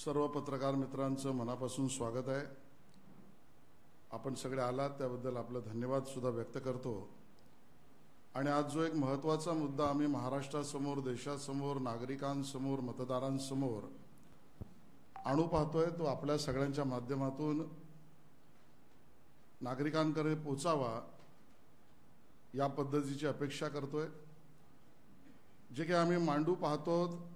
सर्व पत्रकार मित्रांचं मनापासून स्वागत आहे। आपण सगळे आलात त्याबद्दल आपलं धन्यवाद सुद्धा व्यक्त करतो। आणि आज जो एक महत्त्वाचा मुद्दा आम्ही महाराष्ट्रासमोर, देशासमोर, नागरिकांसमोर, मतदारांसमोर आणू पाहतोय तो आपल्या सगळ्यांच्या माध्यमातून नागरिकांकडे पोचावा या पद्धतीची अपेक्षा करतोय। जे की आम्ही मांडू पाहतो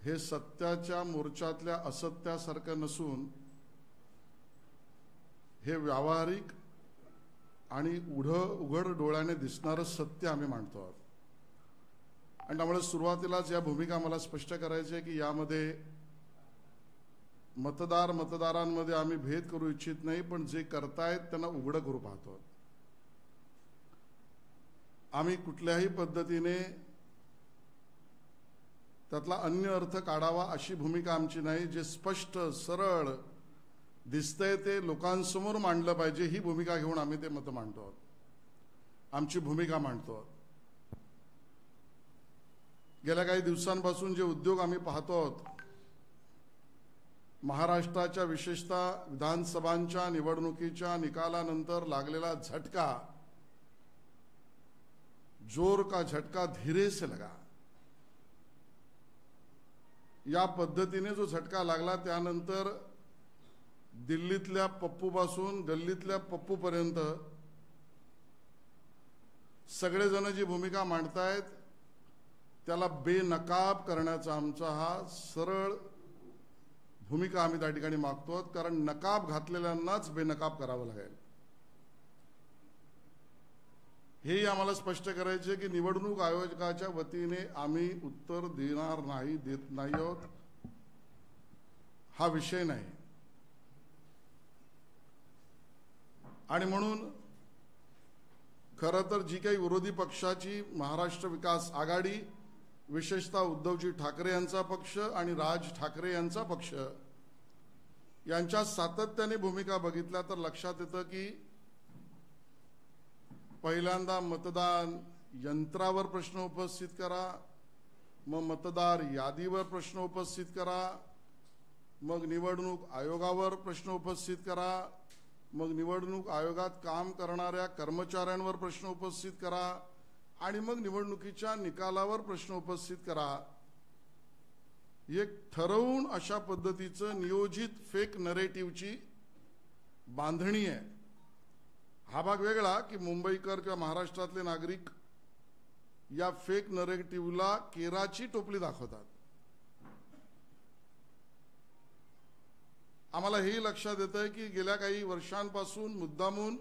हे सत्याच्या मोर्चातल्या असत्यासारखं नसून हे व्यावहारिक आणि उघड डोळ्याने दिसणारं सत्य आम्ही मांडतो आहोत। आणि त्यामुळे सुरुवातीलाच या भूमिका मला स्पष्ट करायची आहे की यामध्ये मतदारांमध्ये आम्ही भेद करू इच्छित नाही, पण जे करतायत त्यांना उघड करू पाहतो। आम्ही कुठल्याही पद्धतीने त्यातला अन्य अर्थ काढावा अशी भूमिका आमची नाही। जे स्पष्ट सरळ दिसतंय ते लोकांसमोर मांडलं पाहिजे ही भूमिका घेऊन आम्ही ते मत मांडतो आहोत, आमची भूमिका मांडतो आहोत। गेल्या काही दिवसांपासून जे उद्योग आम्ही पाहतो आहोत, महाराष्ट्राच्या विशेषतः विधानसभांच्या निवडणुकीच्या निकालानंतर लागलेला झटका, जोर का झटका धीरे से लगा, या पद्धतीने जो झटका लागला त्यानंतर दिल्लीतल्या पप्पूपासून गल्लीतल्या पप्पूपर्यंत सगळेजण जी भूमिका मांडतायत त्याला बेनकाब करण्याचा आमचा हा सरळ भूमिका आम्ही त्या ठिकाणी मागतो। कारण नकाब घातलेल्यांनाच बेनकाब करावं लागेल हे आम्हाला स्पष्ट करायचे की निवडणूक आयोगाच्या वतीने आम्ही उत्तर देणार नाही, देत नाही आहोत, हा विषय नाही। आणि म्हणून खरं तर जी काही विरोधी पक्षाची महाराष्ट्र विकास आघाडी, विशेषतः उद्धवजी ठाकरे यांचा पक्ष आणि राज ठाकरे यांचा पक्ष यांच्या सातत्याने भूमिका बघितल्या तर लक्षात येतं की पहिल्यांदा मतदान यंत्रावर प्रश्न उपस्थित करा, मग मतदार यादीवर प्रश्न उपस्थित करा, मग निवडणूक आयोगावर प्रश्न उपस्थित करा, मग निवडणूक आयोगात काम करणाऱ्या कर्मचाऱ्यांवर प्रश्न उपस्थित करा आणि मग निवडणुकीच्या निकालावर प्रश्न उपस्थित करा। एक ठरवून अशा पद्धतीचं नियोजित फेक नरेटिव्हची बांधणी आहे। हा भाग वेगळा की मुंबईकर किंवा महाराष्ट्रातले नागरिक या फेक नरेटिव्हला केराची टोपली दाखवतात। आम्हाला हे लक्षात येतंय की गेल्या काही वर्षांपासून मुद्दामून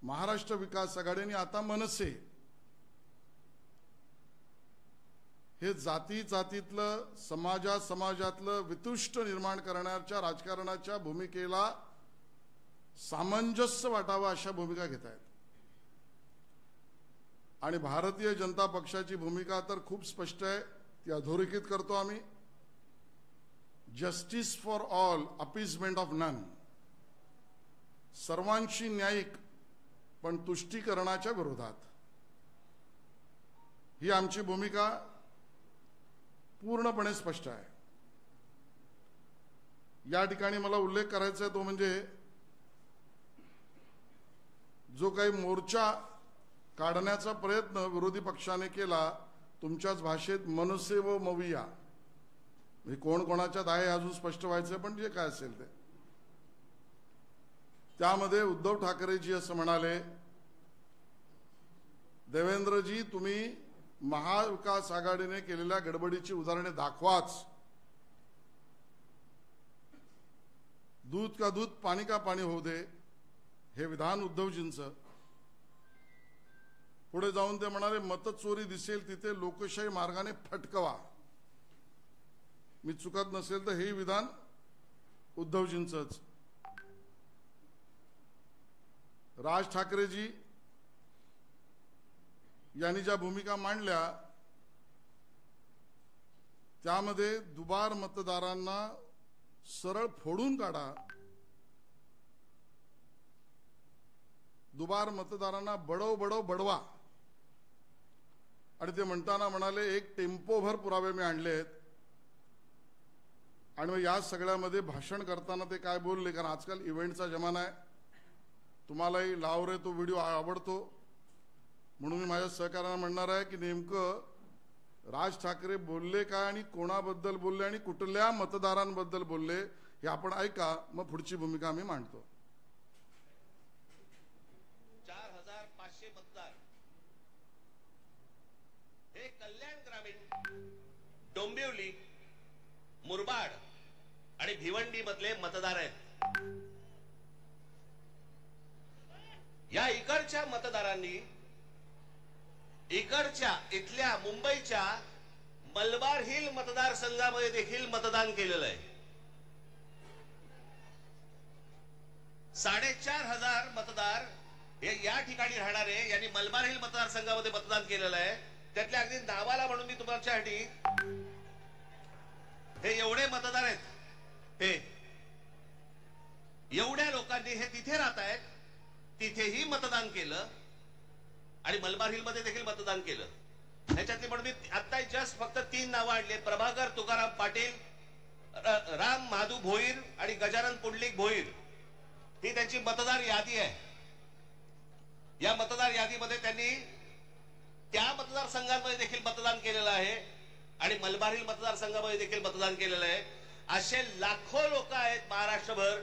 महाराष्ट्र विकास आघाडीने आता मनसे हे जातीतलं समाजातलं वितुष्ट निर्माण करण्याच्या राजकारणाच्या भूमिकेला सामंजस्य वाटावा अशा भूमिका घेत आहेत। आणि भारतीय जनता पक्षाची भूमिका तर खूप स्पष्ट आहे, ती अधोरेखित करतो आम्ही। Justice for all, appeasement of none, सर्वांशी न्यायिक पण तुष्टीकरणाच्या विरोधात ही आमची भूमिका पूर्णपणे स्पष्ट आहे। या ठिकाणी मला उल्लेख करायचा आहे तो म्हणजे जो काही मोर्चा काढण्याचा प्रयत्न विरोधी पक्षाने केला, तुमच्याच भाषेत मनसे व मविया, म्हणजे कोण कोणाच्यात आहे अजून स्पष्ट व्हायचं, पण जे काय असेल ते, त्यामध्ये उद्धव ठाकरेजी असं म्हणाले, देवेंद्रजी तुम्ही महाविकास आघाडीने केलेल्या गडबडीची उदाहरणे दाखवाच, दूध का दूध पाणी का पाणी होऊ दे, हे विधान उद्धवजींचं। पुढे जाऊन ते म्हणाले, मतचोरी दिसेल तिथे लोकशाही मार्गाने फटकवा। मी चुकत नसेल तर हे विधान उद्धवजींचंच। राज ठाकरेजी यांनी ज्या भूमिका मांडल्या त्यामध्ये दुबार मतदारांना सरळ फोडून काढा, दुबार मतदारांना बडव बडवा। आणि ते म्हणताना म्हणाले, एक टेम्पोभर पुरावे मी आणलेत आणि मग या सगळ्यामध्ये भाषण करताना ते काय बोलले, कारण आजकाल इव्हेंटचा जमाना आहे, तुम्हालाही लाव रे तो व्हिडिओ आवडतो, म्हणून मी माझ्या सहकार्यांना म्हणणार आहे की नेमकं राज ठाकरे बोलले काय आणि कोणाबद्दल बोलले आणि कुठल्या मतदारांबद्दल बोलले हे आपण ऐका, मग पुढची भूमिका आम्ही मांडतो. 4500 मतदार हे कल्याण ग्रामीण, डोंबिवली, मुरबाड आणि भिवंडी मधले मतदार आहेत. या इकडच्या मतदारांनी इथल्या मुंबईच्या मलबार हिल मतदारसंघामध्ये देखील मतदान केलेलं आहे. 4500 मतदार हे या ठिकाणी राहणारे यांनी मलबार हिल मतदारसंघामध्ये मतदान केलेलं आहे. त्यातल्या अगदी नावाला म्हणून मी तुमच्यासाठी हे एवढे मतदार आहेत, हे एवढ्या लोकांनी हे तिथे राहत आहेत, तिथेही मतदान केलं आणि मलबार हिल मध्ये देखील मतदान केलं. ह्याच्यातली म्हणून मी आता जस्ट फक्त 3 नावं आणली. प्रभाकर तुकाराम पाटील, राम माधू भोईर आणि गजानन पुंडलिक भोईर ही त्यांची मतदार यादी आहे. या मतदार यादीमध्ये त्यांनी त्या मतदारसंघांमध्ये देखील मतदान केलेलं आहे आणि मलबार हिल मतदारसंघामध्ये देखील मतदान केलेलं आहे. असे लाखो लोक आहेत महाराष्ट्रभर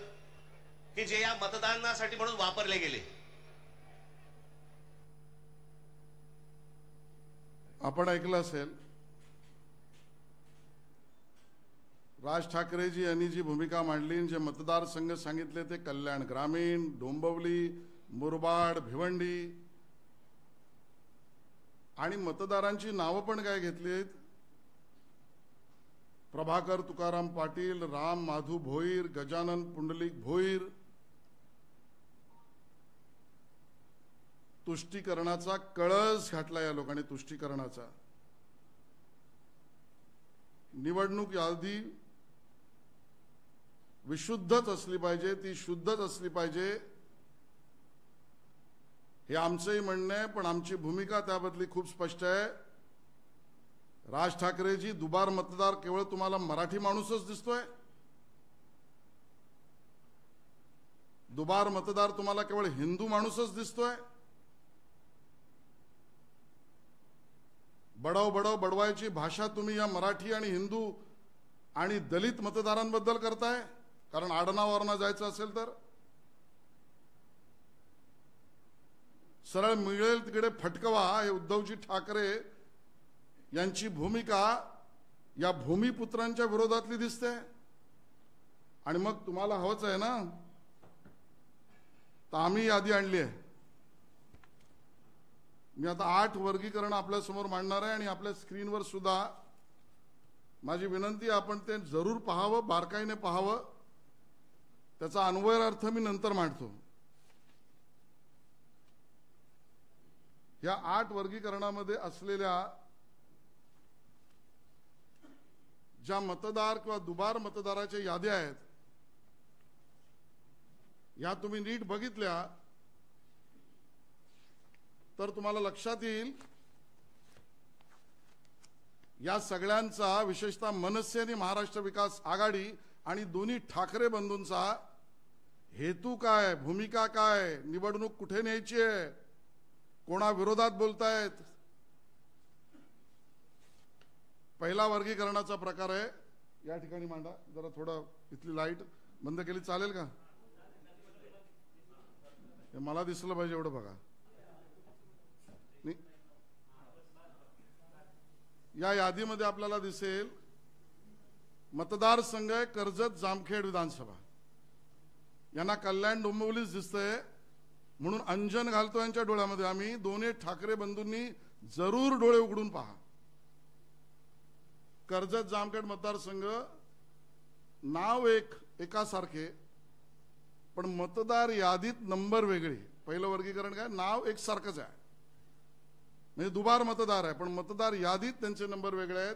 की जे या मतदानासाठी म्हणून वापरले गेले. आपण ऐकलं असेल राज ठाकरेजी यांनी जी भूमिका मांडली, जे मतदारसंघ सांगितले ते कल्याण ग्रामीण, डोंबिवली, मुरबाड, भिवंडी आणि मतदारांची नावं पण काय घेतलीत. प्रभाकर तुकाराम पाटील, राम माधू भोईर, गजानन पुंडलिक भोईर. तुष्टीकरणाचा कळस घातला या लोकांनी. तुष्टीकरणाचा निवडणूक यादी विशुद्धच असली पाहिजे, ती शुद्धच असली पाहिजे हे आमचंही म्हणणं आहे. पण आमची भूमिका त्याबद्दली खूप स्पष्ट आहे. राज ठाकरेजी दुबार मतदार केवळ तुम्हाला मराठी माणूसच दिसतोय. दुबार मतदार तुम्हाला केवळ हिंदू माणूसच दिसतोय. बडव बडव बडवायची भाषा तुम्ही या मराठी आणि हिंदू आणि दलित मतदारांबद्दल करताय. कारण आडनावावरनं जायचं असेल तर सरळ मिळेल तिकडे फटकवा. हे उद्धवजी ठाकरे यांची भूमिका या भूमिपुत्रांच्या विरोधातली दिसते. आणि मग तुम्हाला हवंच आहे ना, तर आम्ही यादी आणली आहे. मी आता 8 वर्गीकरण आपल्या समोर मांडणार आहे आणि आपल्या स्क्रीनवर सुद्धा माझी विनंती आहे आपण ते जरूर पाहावं, बारकाईने पाहावं. त्याचा अन्वय अर्थ मी नंतर मांडतो. या 8 वर्गीकरणामध्ये असलेल्या ज्या मतदार किंवा दुबार मतदाराच्या याद्या आहेत, या तुम्ही नीट बघितल्या तर तुम्हाला लक्षात येईल या सगळ्यांचा, विशेषतः मनसे आणि महाराष्ट्र विकास आघाडी आणि दोन्ही ठाकरे बंधूंचा हेतू काय, भूमिका काय, निवडणूक कुठे न्यायची आहे, कोणा विरोधात बोलतायत. पहिला वर्गीकरणाचा प्रकार आहे, या ठिकाणी मांडा. जरा थोडं इथली लाईट बंद केली चालेल का? हे मला दिसलं पाहिजे एवढं बघा. या यादीमध्ये आपल्याला दिसेल मतदारसंघ आहे कर्जत जामखेड विधानसभा. यांना कल्याण डोंबिवलीच दिसतंय म्हणून अंजन घालतो यांच्या डोळ्यामध्ये आम्ही. दोन्ही ठाकरे बंधूंनी जरूर डोळे उघडून पहा. कर्जत जामखेड मतदारसंघ नाव एकासारखे पण मतदार यादीत नंबर वेगळे. पहिलं वर्गीकरण काय, नाव एकसारखंच आहे म्हणजे दुबार मतदार आहे, पण मतदार यादीत त्यांचे नंबर वेगळे आहेत.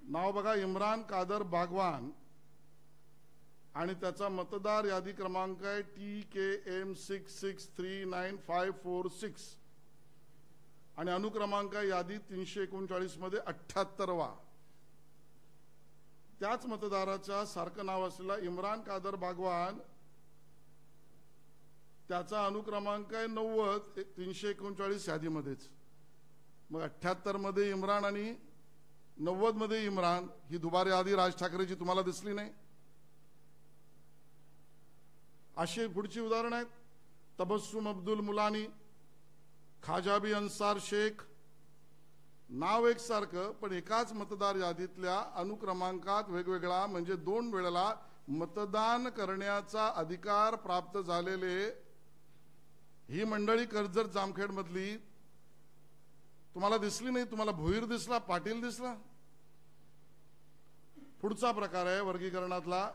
नाव बघा, इम्रान कादर बागवान आणि त्याचा मतदार यादी क्रमांक आहे TKM 66394546 आणि अनुक्रमांक यादी 339 मध्ये 78वा. त्याच मतदाराचा सारखं नाव असलेला इम्रान कादर बागवान, त्याचा अनुक्रमांक आहे 90 339 यादीमध्येच. मग 78 मध्ये इम्रान आणि 90 मध्ये इम्रान, ही दुबार यादी राज ठाकरेची तुम्हाला दिसली नाही. अशी पुढची उदाहरण आहेत. तबस्सुम अब्दुल मुलानी, खाजाबी अन्सार शेख, नाव एकसारखं पण एकाच मतदार यादीतल्या अनुक्रमांकात वेगवेगळा, म्हणजे 2 वेळेला मतदान करण्याचा अधिकार प्राप्त झालेले ही मंडळी कर्जत जामखेड मधली तुम्हाला दिसली नाही. तुम्हाला भोईर दिसला, पाटील दिसला. पुढचा प्रकार आहे वर्गीकरणातला,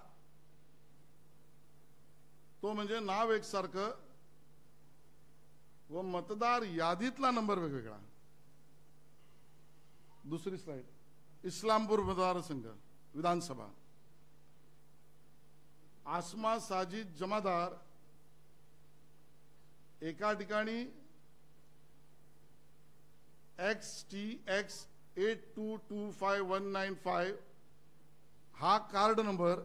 तो म्हणजे नाव एकसारखं व मतदार यादीतला नंबर वेगवेगळा. दुसरी स्लाइड. इस्लामपूर मतदारसंघ विधानसभा, आसमा साजिद जमादार, एका ठिकाणी XTX 8225 हा कार्ड नंबर,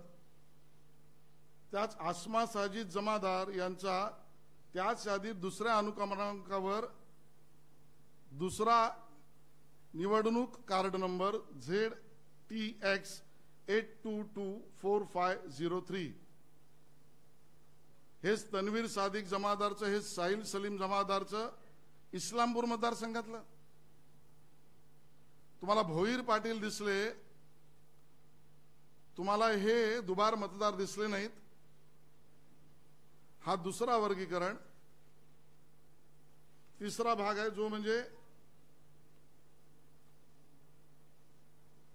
त्याच आसमा साजिद जमादार यांचा त्याच यादीत दुसऱ्या अनुक्रमांकावर दुसरा निवडणूक कार्ड नंबर ZTX 8224503. हेच तन्वीर सादिक जमादारचं, हे साहिल सलीम जमादारचं इस्लामपूर मतदारसंघातलं. तुम्हाला भोईर पाटील दिसले, तुम्हाला हे दुबार मतदार दिसले नाहीत. हा दुसरा वर्गीकरण. तिसरा भाग आहे जो म्हणजे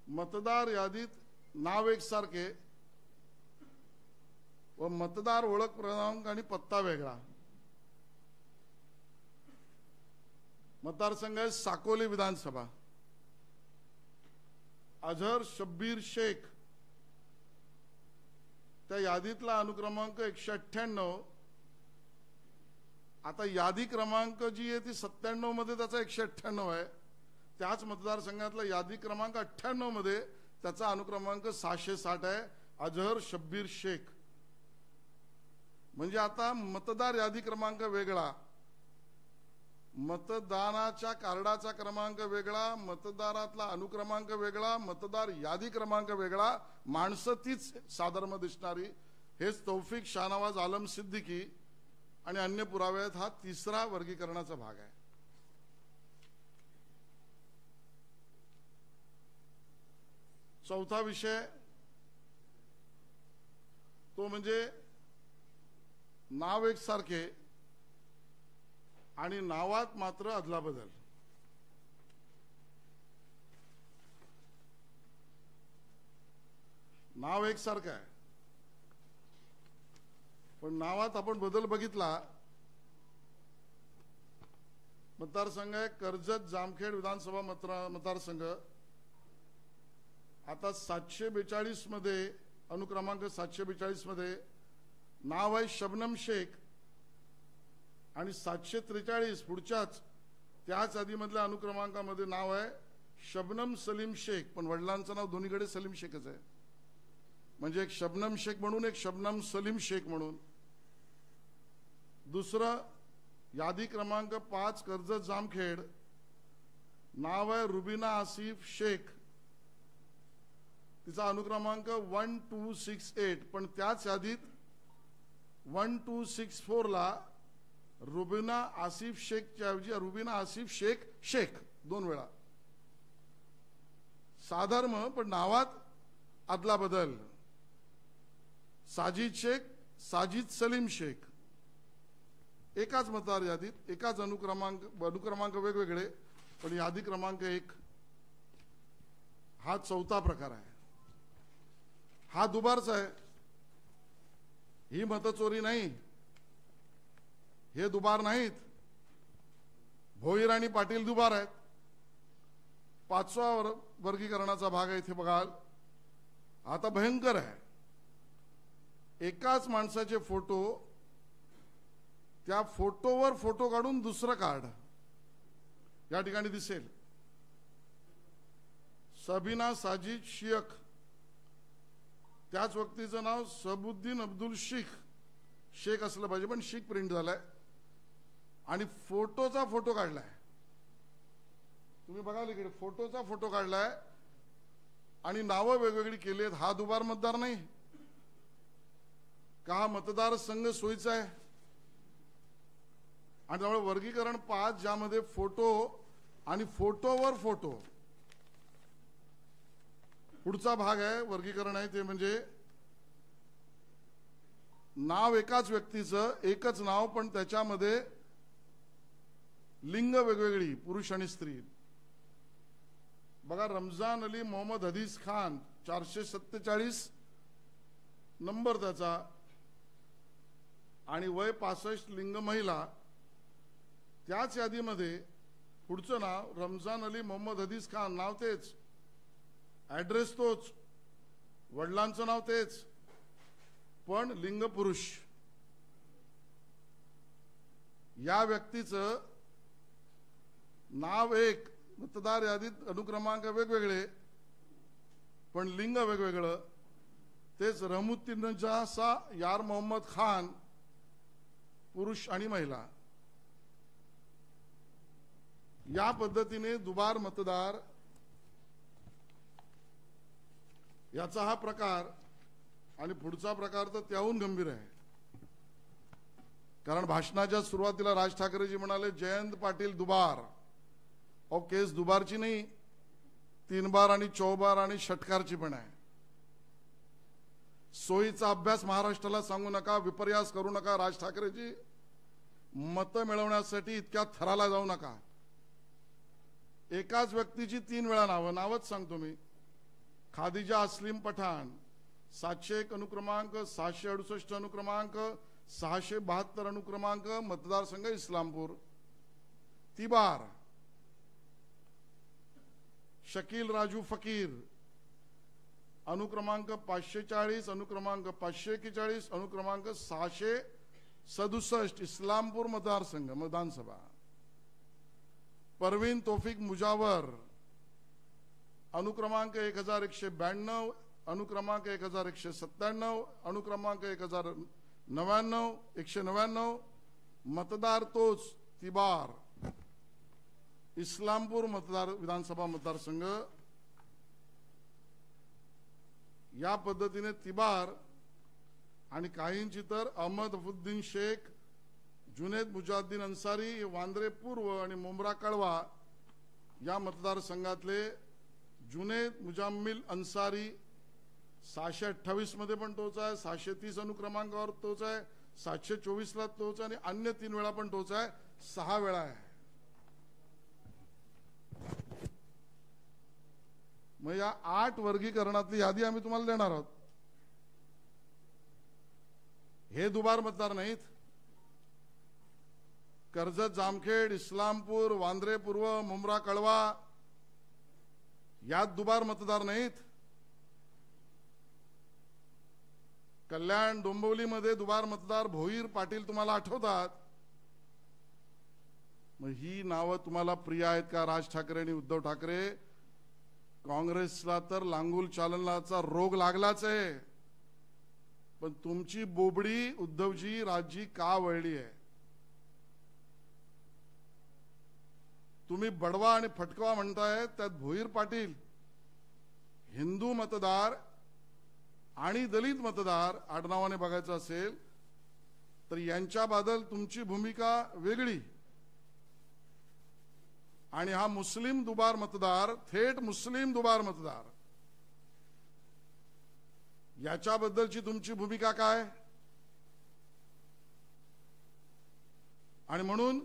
मतदार यादीत नाव एकसारखे व मतदार ओळख क्रमांक आणि पत्ता वेगळा. मतदारसंघ आहे साकोली विधानसभा, अझहर शब्बीर शेख, त्या यादीतला अनुक्रमांक 198. आता यादी क्रमांक जी आहे ती 97 मध्ये त्याचा 198 आहे. त्याच मतदारसंघातला यादी क्रमांक 98 मध्ये त्याचा अनुक्रमांक 660 आहे, अझहर शब्बीर शेख. म्हणजे आता मतदार यादी क्रमांक वेगळा, मतदानाच्या कार्डाचा क्रमांक वेगळा, मतदारातला अनुक्रमांक वेगळा, मतदार यादी क्रमांक वेगळा, माणसं तीच साधर्म दिसणारी. हेच तौफिक शाहनवाज आलम सिद्दीकी आणि अन्य पुरावे आहेत. हा तिसरा वर्गीकरणाचा भाग आहे. चौथा विषय तो म्हणजे नाव एकसारखे आणि नावात मात्र अदलाबदल. नाव एकसारखं आहे पण नावात आपण बदल बघितला. मतदारसंघ आहे कर्जत जामखेड विधानसभा मतदारसंघ. आता 742 मध्ये अनुक्रमांक 742 मध्ये नाव आहे शबनम शेख आणि 743 पुढच्याच त्याच यादीमधल्या अनुक्रमांकामध्ये नाव आहे शबनम सलीम शेख, पण वडिलांचं नाव दोन्हीकडे सलीम शेखच आहे. म्हणजे एक शबनम शेख म्हणून, एक शबनम सलीम शेख म्हणून. दुसरं यादी क्रमांक 5 कर्जत जामखेड, नाव आहे रुबीना आसिफ शेख, तिचा अनुक्रमांक 1268, पण त्याच यादीत 1264 ला रुबीना आसिफ शेखच्या ऐवजी रुबीना आसिफ शेख शेख 2 वेळा. साधर्म पण नावात अदला बदल. साजिद शेख, साजिद सलीम शेख, एकाच मतदार यादीत एकाच अनुक्रमांक वेगवेगळे पण यादी क्रमांक 1. हा चौथा प्रकार आहे. हा दुबारचा आहे. ही मतचोरी नाही, हे दुबार नाहीत. भोईर आणि पाटील दुबार आहेत. 5वा वर्गीकरणाचा भाग आहे. इथे बघाल आता भयंकर आहे. एकाच माणसाचे फोटो, त्या फोटोवर फोटो काढून दुसरं कार्ड या ठिकाणी दिसेल. सबीना साजिद शेख त्याच व्यक्तीचं नाव सबुद्दीन अब्दुल शेख असलं पाहिजे, पण शेख प्रिंट झालाय आणि फोटोचा फोटो काढलाय. तुम्ही बघाल इकडे फोटोचा फोटो काढलाय आणि नावं वेगवेगळी केली आहेत. हा दुबार मतदार नाही का? हा मतदार संघ सोयीचा आहे. आणि त्यामुळे वर्गीकरण 5 ज्यामध्ये फोटो आणि फोटोवर फोटो, पुढचा भाग आहे वर्गीकरण आहे ते म्हणजे नाव एकाच व्यक्तीचं एकच नाव पण त्याच्यामध्ये लिंग वेगवेगळी पुरुष आणि स्त्री. बघा रमजान अली मोहम्मद हदीस खान 447 नंबर त्याचा आणि वय 65 लिंग महिला. त्याच यादीमध्ये पुढचं नाव रमजान अली मोहम्मद हदीस खान नाव तेच, ऍड्रेस तोच, वडिलांचं नाव तेच, पण लिंग पुरुष. या व्यक्तीचं नाव एक, मतदार यादीत अनुक्रमांक वेगवेगळे पण लिंग वेगवेगळं. तेच रहमुद्दीनजा यार मोहम्मद खान पुरुष आणि महिला. या पद्धतीने दुबार मतदार याचा हा प्रकार. आणि पुढचा प्रकार तर त्याहून गंभीर आहे. कारण भाषणाच्या सुरुवातीला राज ठाकरेजी म्हणाले जयंत पाटील दुबार. अहो केस दुबारची नाही, 3 बार आणि 4 बार आणि षटकारची पण आहे. सोयीचा अभ्यास महाराष्ट्राला सांगू नका, विपर्यास करू नका. राज ठाकरेजी मतं मिळवण्यासाठी इतक्या थराला जाऊ नका. एकाच व्यक्तीची 3 वेळा नावच सांगतो मी. खादिजा अस्लीम पठाण 701 अनुक्रमांक, 668 अनुक्रमांक, 672 अनुक्रमांक, मतदारसंघ इस्लामपूर. तिबार शकील राजू फकीर अनुक्रमांक 540 अनुक्रमांक 541 अनुक्रमांक 667 इस्लामपूर मतदारसंघ विधानसभा. परवीन तौफिक मुजावर अनुक्रमांक 1192 अनुक्रमांक 1197 अनुक्रमांक 1099 199 मतदार तोच तिबार इस्लामपूर विधानसभा मतदारसंघ. या पद्धतीने तिबार आणि काहींची तर अहमद अफुद्दीन शेख, जुनेद मुजाद्दीन अन्सारी वांद्रे पूर्व आणि मुंब्रा कळवा या मतदारसंघातले जुनेद मुजाम्मिल अन्सारी 628 मध्ये पण तोच आहे, 630 अनुक्रमांकावर तोच आहे, 724 ला तोच आहे आणि अन्य 3 वेळा पण तोच आहे, 6 वेळा आहे. मग या 8 वर्गीकरणातली यादी आम्ही तुम्हाला देणार आहोत. हे दुबार मतदार नाहीत. कर्जत जामखेड, इस्लामपूर, वांद्रे पूर्व, मुंब्रा कळवा यात दुबार मतदार नाहीत. कल्याण डोंबिवलीमध्ये दुबार मतदार भोईर पाटील तुम्हाला आठवतात. मग ही नावं तुम्हाला प्रिय आहेत का? राज ठाकरे आणि उद्धव ठाकरे. काँग्रेसला तर लांगुल चालनाचा रोग लागलाच आहे, पण तुमची बोबडी उद्धवजी राजजी का वळली आहे? तुम्ही बडवा आणि फटकवा म्हणताय, त्यात भोईर पाटील हिंदू मतदार आणि दलित मतदार आडनावाने बघायचं असेल तर यांच्याबद्दल तुमची भूमिका वेगळी. आणि हा मुस्लिम दुबार मतदार, थेट मुस्लिम दुबार मतदार, याच्याबद्दलची तुमची भूमिका काय? आणि म्हणून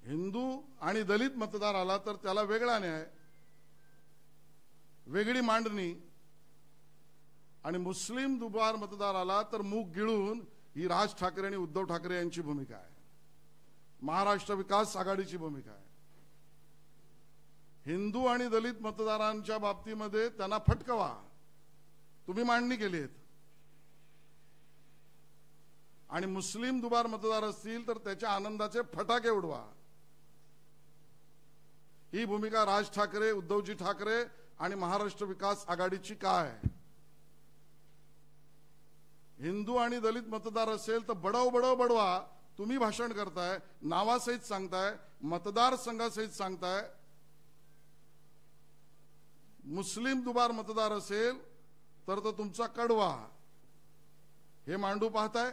हिंदू आणि दलित मतदार आला तर त्याला वेगळा न्याय, वेगळी मांडणी. आणि मुस्लिम दुबार मतदार आला तर मूग गिळून ही राज ठाकरे आणि उद्धव ठाकरे यांची भूमिका आहे, महाराष्ट्र विकास आघाडीची भूमिका आहे. हिंदू आणि दलित मतदारांच्या बाबतीमध्ये त्यांना फटकवा, तुम्ही मांडणी केली आहेत. आणि मुस्लिम दुबार मतदार असतील तर त्याच्या आनंदाचे फटाके उडवा. ही भूमिका राज ठाकरे, उद्धवजी ठाकरे आणि महाराष्ट्र विकास आघाडीची काय? हिंदू आणि दलित मतदार असेल तर बडव बडव बडवा. तुम्ही भाषण करताय, नावासहित सांगताय, मतदारसंघासहित सांगताय. मुस्लिम दुबार मतदार असेल तर तो तुमचा कडवा. हे मांडू पाहताय.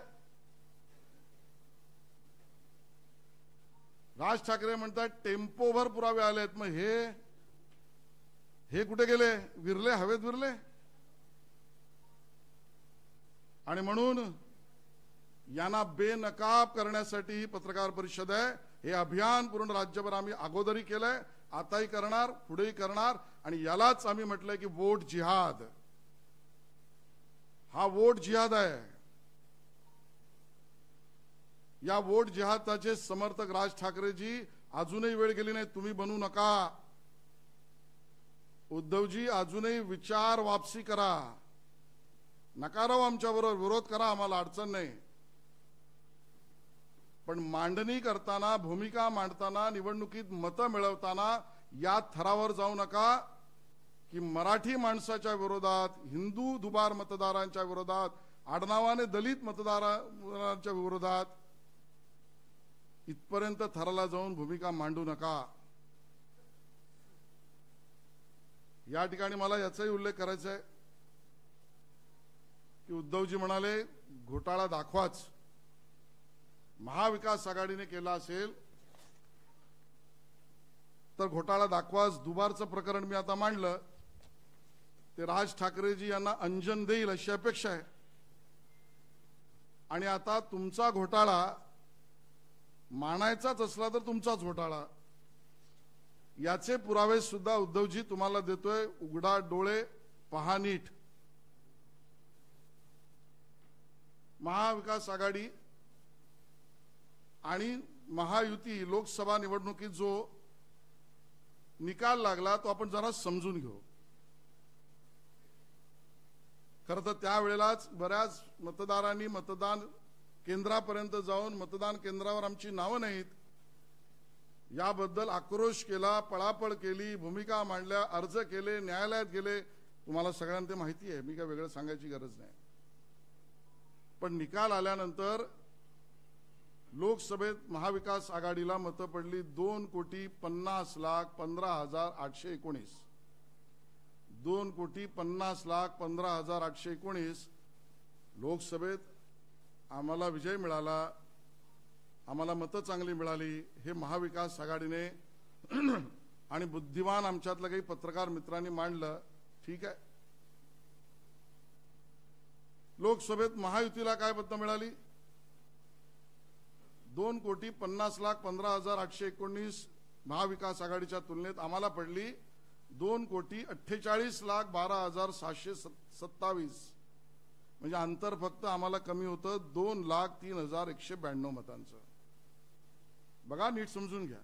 राज ठाकरे म्हणतात टेम्पोभर पुरावे आलेत. मग हे कुठे गेले? विरले, हवेत विरले. आणि म्हणून यांना बेनकाब करण्यासाठी ही पत्रकार परिषद आहे. हे अभियान पूर्ण राज्यभर आम्ही अगोदरी केलंय, आताही करणार, पुढेही करणार. आणि यालाच आम्ही म्हटलंय की वोट जिहाद. हा वोट जिहाद आहे. या वोट जिहादाचे समर्थक राज ठाकरेजी अजूनही वेळ गेली नाही. तुम्ही बनू नका. उद्धवजी अजूनही विचार वापसी करा. नका राहू आमच्याबरोबर, विरोध करा, आम्हाला अडचण नाही. पण मांडणी करताना, भूमिका मांडताना, निवडणुकीत मतं मिळवताना या थरावर जाऊ नका की मराठी माणसाच्या विरोधात, हिंदू दुबार मतदारांच्या विरोधात, आडनावाने दलित मतदारांच्या विरोधात इथपर्यंत थराला जाऊन भूमिका मांडू नका. या ठिकाणी मला याचाही उल्लेख करायचा आहे की उद्धवजी म्हणाले घोटाळा दाखवाच. महाविकास आघाडीने केला असेल तर घोटाळा दाखवाच. दुबारचं प्रकरण मी आता मांडलं ते राज ठाकरेजी यांना अंजन देईल अशी अपेक्षा आहे. आणि आता तुमचा घोटाळा मानायचाच असला तर तुमचाच घोटाळा. याचे पुरावे सुद्धा उद्धवजी तुम्हाला देतोय. उघडा डोळे, पहा नीट. महाविकास आघाडी आणि महायुती लोकसभा निवडणुकीत जो निकाल लागला तो आपण जरा समजून घेऊ. खरं तर त्यावेळेलाच बऱ्याच मतदारांनी मतदान केंद्रापर्यंत जाऊन मतदान केंद्रावर आमची नावं नाहीत याबद्दल आक्रोश केला, पळापळ केली, भूमिका मांडल्या, अर्ज केले, न्यायालयात गेले. तुम्हाला सगळ्यांना ते माहिती आहे, मी काय वेगळं सांगायची गरज नाही. पण निकाल आल्यानंतर लोकसभेत महाविकास आघाडीला मतं पडली 2,50,15,819. 2,50,15,819 लोकसभेत आम्हाला विजय मिळाला. आम्हाला मतं चांगली मिळाली. हे महाविकास आघाडीने आणि बुद्धिमान आमच्यातल्या काही पत्रकार मित्रांनी मांडलं. ठीक आहे. लोकसभेत महायुतीला काय मतं मिळाली? 2,50,15,819 महाविकास आघाडीच्या तुलनेत आम्हाला पडली 2,48,12,627. म्हणजे अंतर फक्त आम्हाला कमी होतं 2,03,192 मतांचं. बघा, नीट समजून घ्या.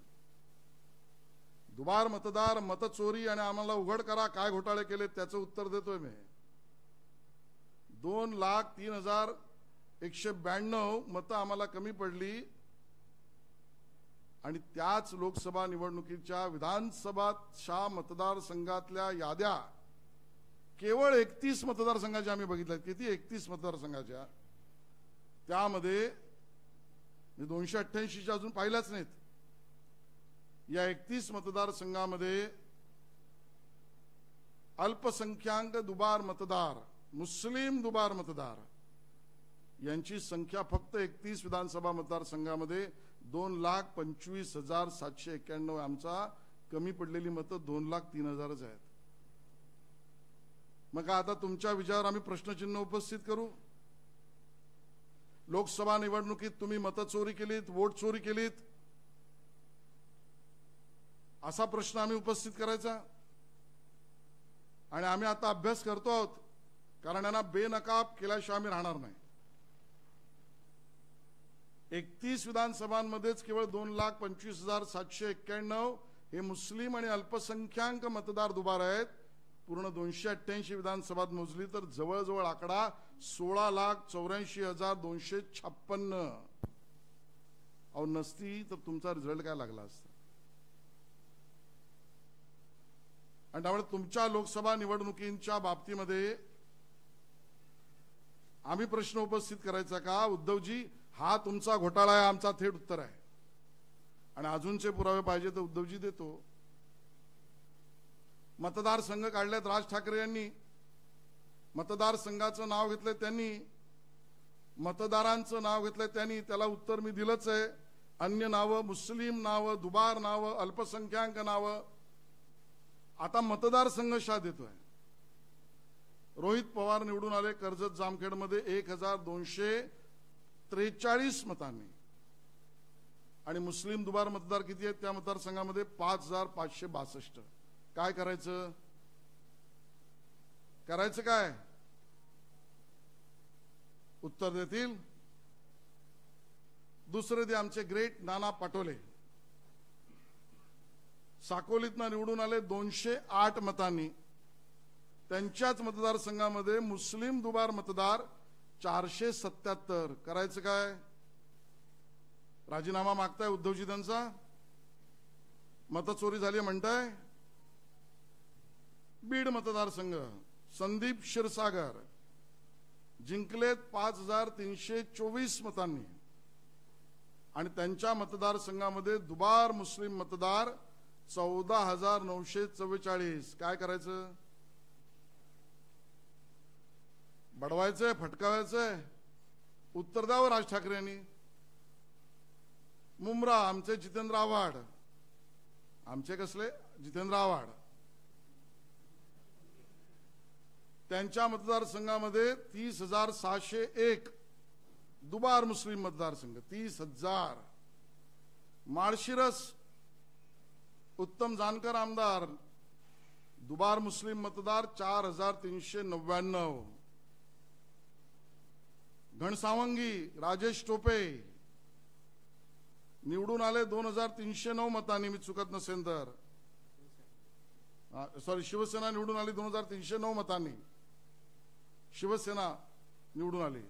दुबार मतदार, मतचोरी आणि आम्हाला उघड करा काय घोटाळे केले त्याचं उत्तर देतोय मी. 2,03,192 मतं आम्हाला कमी पडली. आणि त्याच लोकसभा निवडणुकीच्या विधानसभाच्या मतदारसंघातल्या याद्या केवळ 31 मतदारसंघाच्या आम्ही बघितल्या. किती? 31 मतदारसंघाच्या. त्यामध्ये 288च्या अजून पाहिल्याच नाहीत. या 31 मतदारसंघामध्ये अल्पसंख्याक दुबार मतदार, मुस्लिम दुबार मतदार यांची संख्या फक्त 31 विधानसभा मतदारसंघामध्ये 2,25,791. आमचा कमी पडलेली मतं 2,03,000 आहेत. मग आता तुमच्या विचारावर आम्ही प्रश्नचिन्ह उपस्थित करू. लोकसभा निवडणुकीत तुम्ही मतचोरी केलीत, वोट चोरी केलीत असा प्रश्न आम्ही उपस्थित करायचा. आणि आम्ही आता अभ्यास करतो आहोत, कारण यांना बेनकाब केल्याशिवाय आम्ही राहणार नाही. 31 विधानसभांमध्येच केवळ 2,25,791 हे मुस्लिम आणि अल्पसंख्याक मतदार दुबार आहेत. पूर्ण 288 विधानसभात मोजली तर जवळजवळ आकडा 16,84,256. अहो, नसती तर तुमचा रिझल्ट काय लागला असता? आणि त्यामुळे तुमच्या लोकसभा निवडणुकींच्या बाबतीमध्ये आम्ही प्रश्न उपस्थित करायचा का? उद्धवजी, हा तुमचा घोटाळा आहे, आमचा थेट उत्तर आहे. आणि अजूनचे पुरावे पाहिजे तर उद्धवजी देतो. मतदारसंघ काढलेत राज ठाकरे यांनी, मतदारसंघाचं नाव घेतलंय त्यांनी, मतदारांचं नाव घेतलंय त्यांनी. त्याला उत्तर मी दिलंच आहे. अन्य नावं, मुस्लिम नावं, दुबार नावं, अल्पसंख्याक नावं. आता मतदारसंघ शा देतोय. रोहित पवार निवडून आले कर्जत जामखेडमध्ये 1243 मतांनी. आणि मुस्लिम दुबार मतदार किती आहेत त्या मतदारसंघामध्ये? 5562. काय करायचं? करायचं काय? उत्तर देतील. दुसरे ते आमचे ग्रेट नाना पाटोले साकोलीतनं निवडून आले 208 मतांनी. त्यांच्याच मतदारसंघामध्ये मुस्लिम दुबार मतदार 477. करायचं काय? राजीनामा मागताय उद्धवजी त्यांचा? मतचोरी झाली म्हणताय? बीड मतदारसंघ संदीप क्षीरसागर जिंकलेत 5324 मतांनी. आणि त्यांच्या मतदारसंघामध्ये दुबार मुस्लिम मतदार 14944. काय करायचं? बडवायचंय, फटकावायचंय? उत्तर द्यावं राज ठाकरे यांनी. मुंब्रा आमचे जितेंद्र आव्हाड. आमचे कसले? जितेंद्र आव्हाड. त्यांच्या मतदारसंघामध्ये 30,601 दुबार मुस्लिम मतदारसंघ 30,000. माळशिरस उत्तम जानकर आमदार दुबार मुस्लिम मतदार 4399. घनसावंगी राजेश टोपे निवडून आले 2309 मतांनी, मी चुकत नसेल तर. सॉरी, शिवसेना निवडून आली 2309 मतांनी. शिवसेना निवडून आली.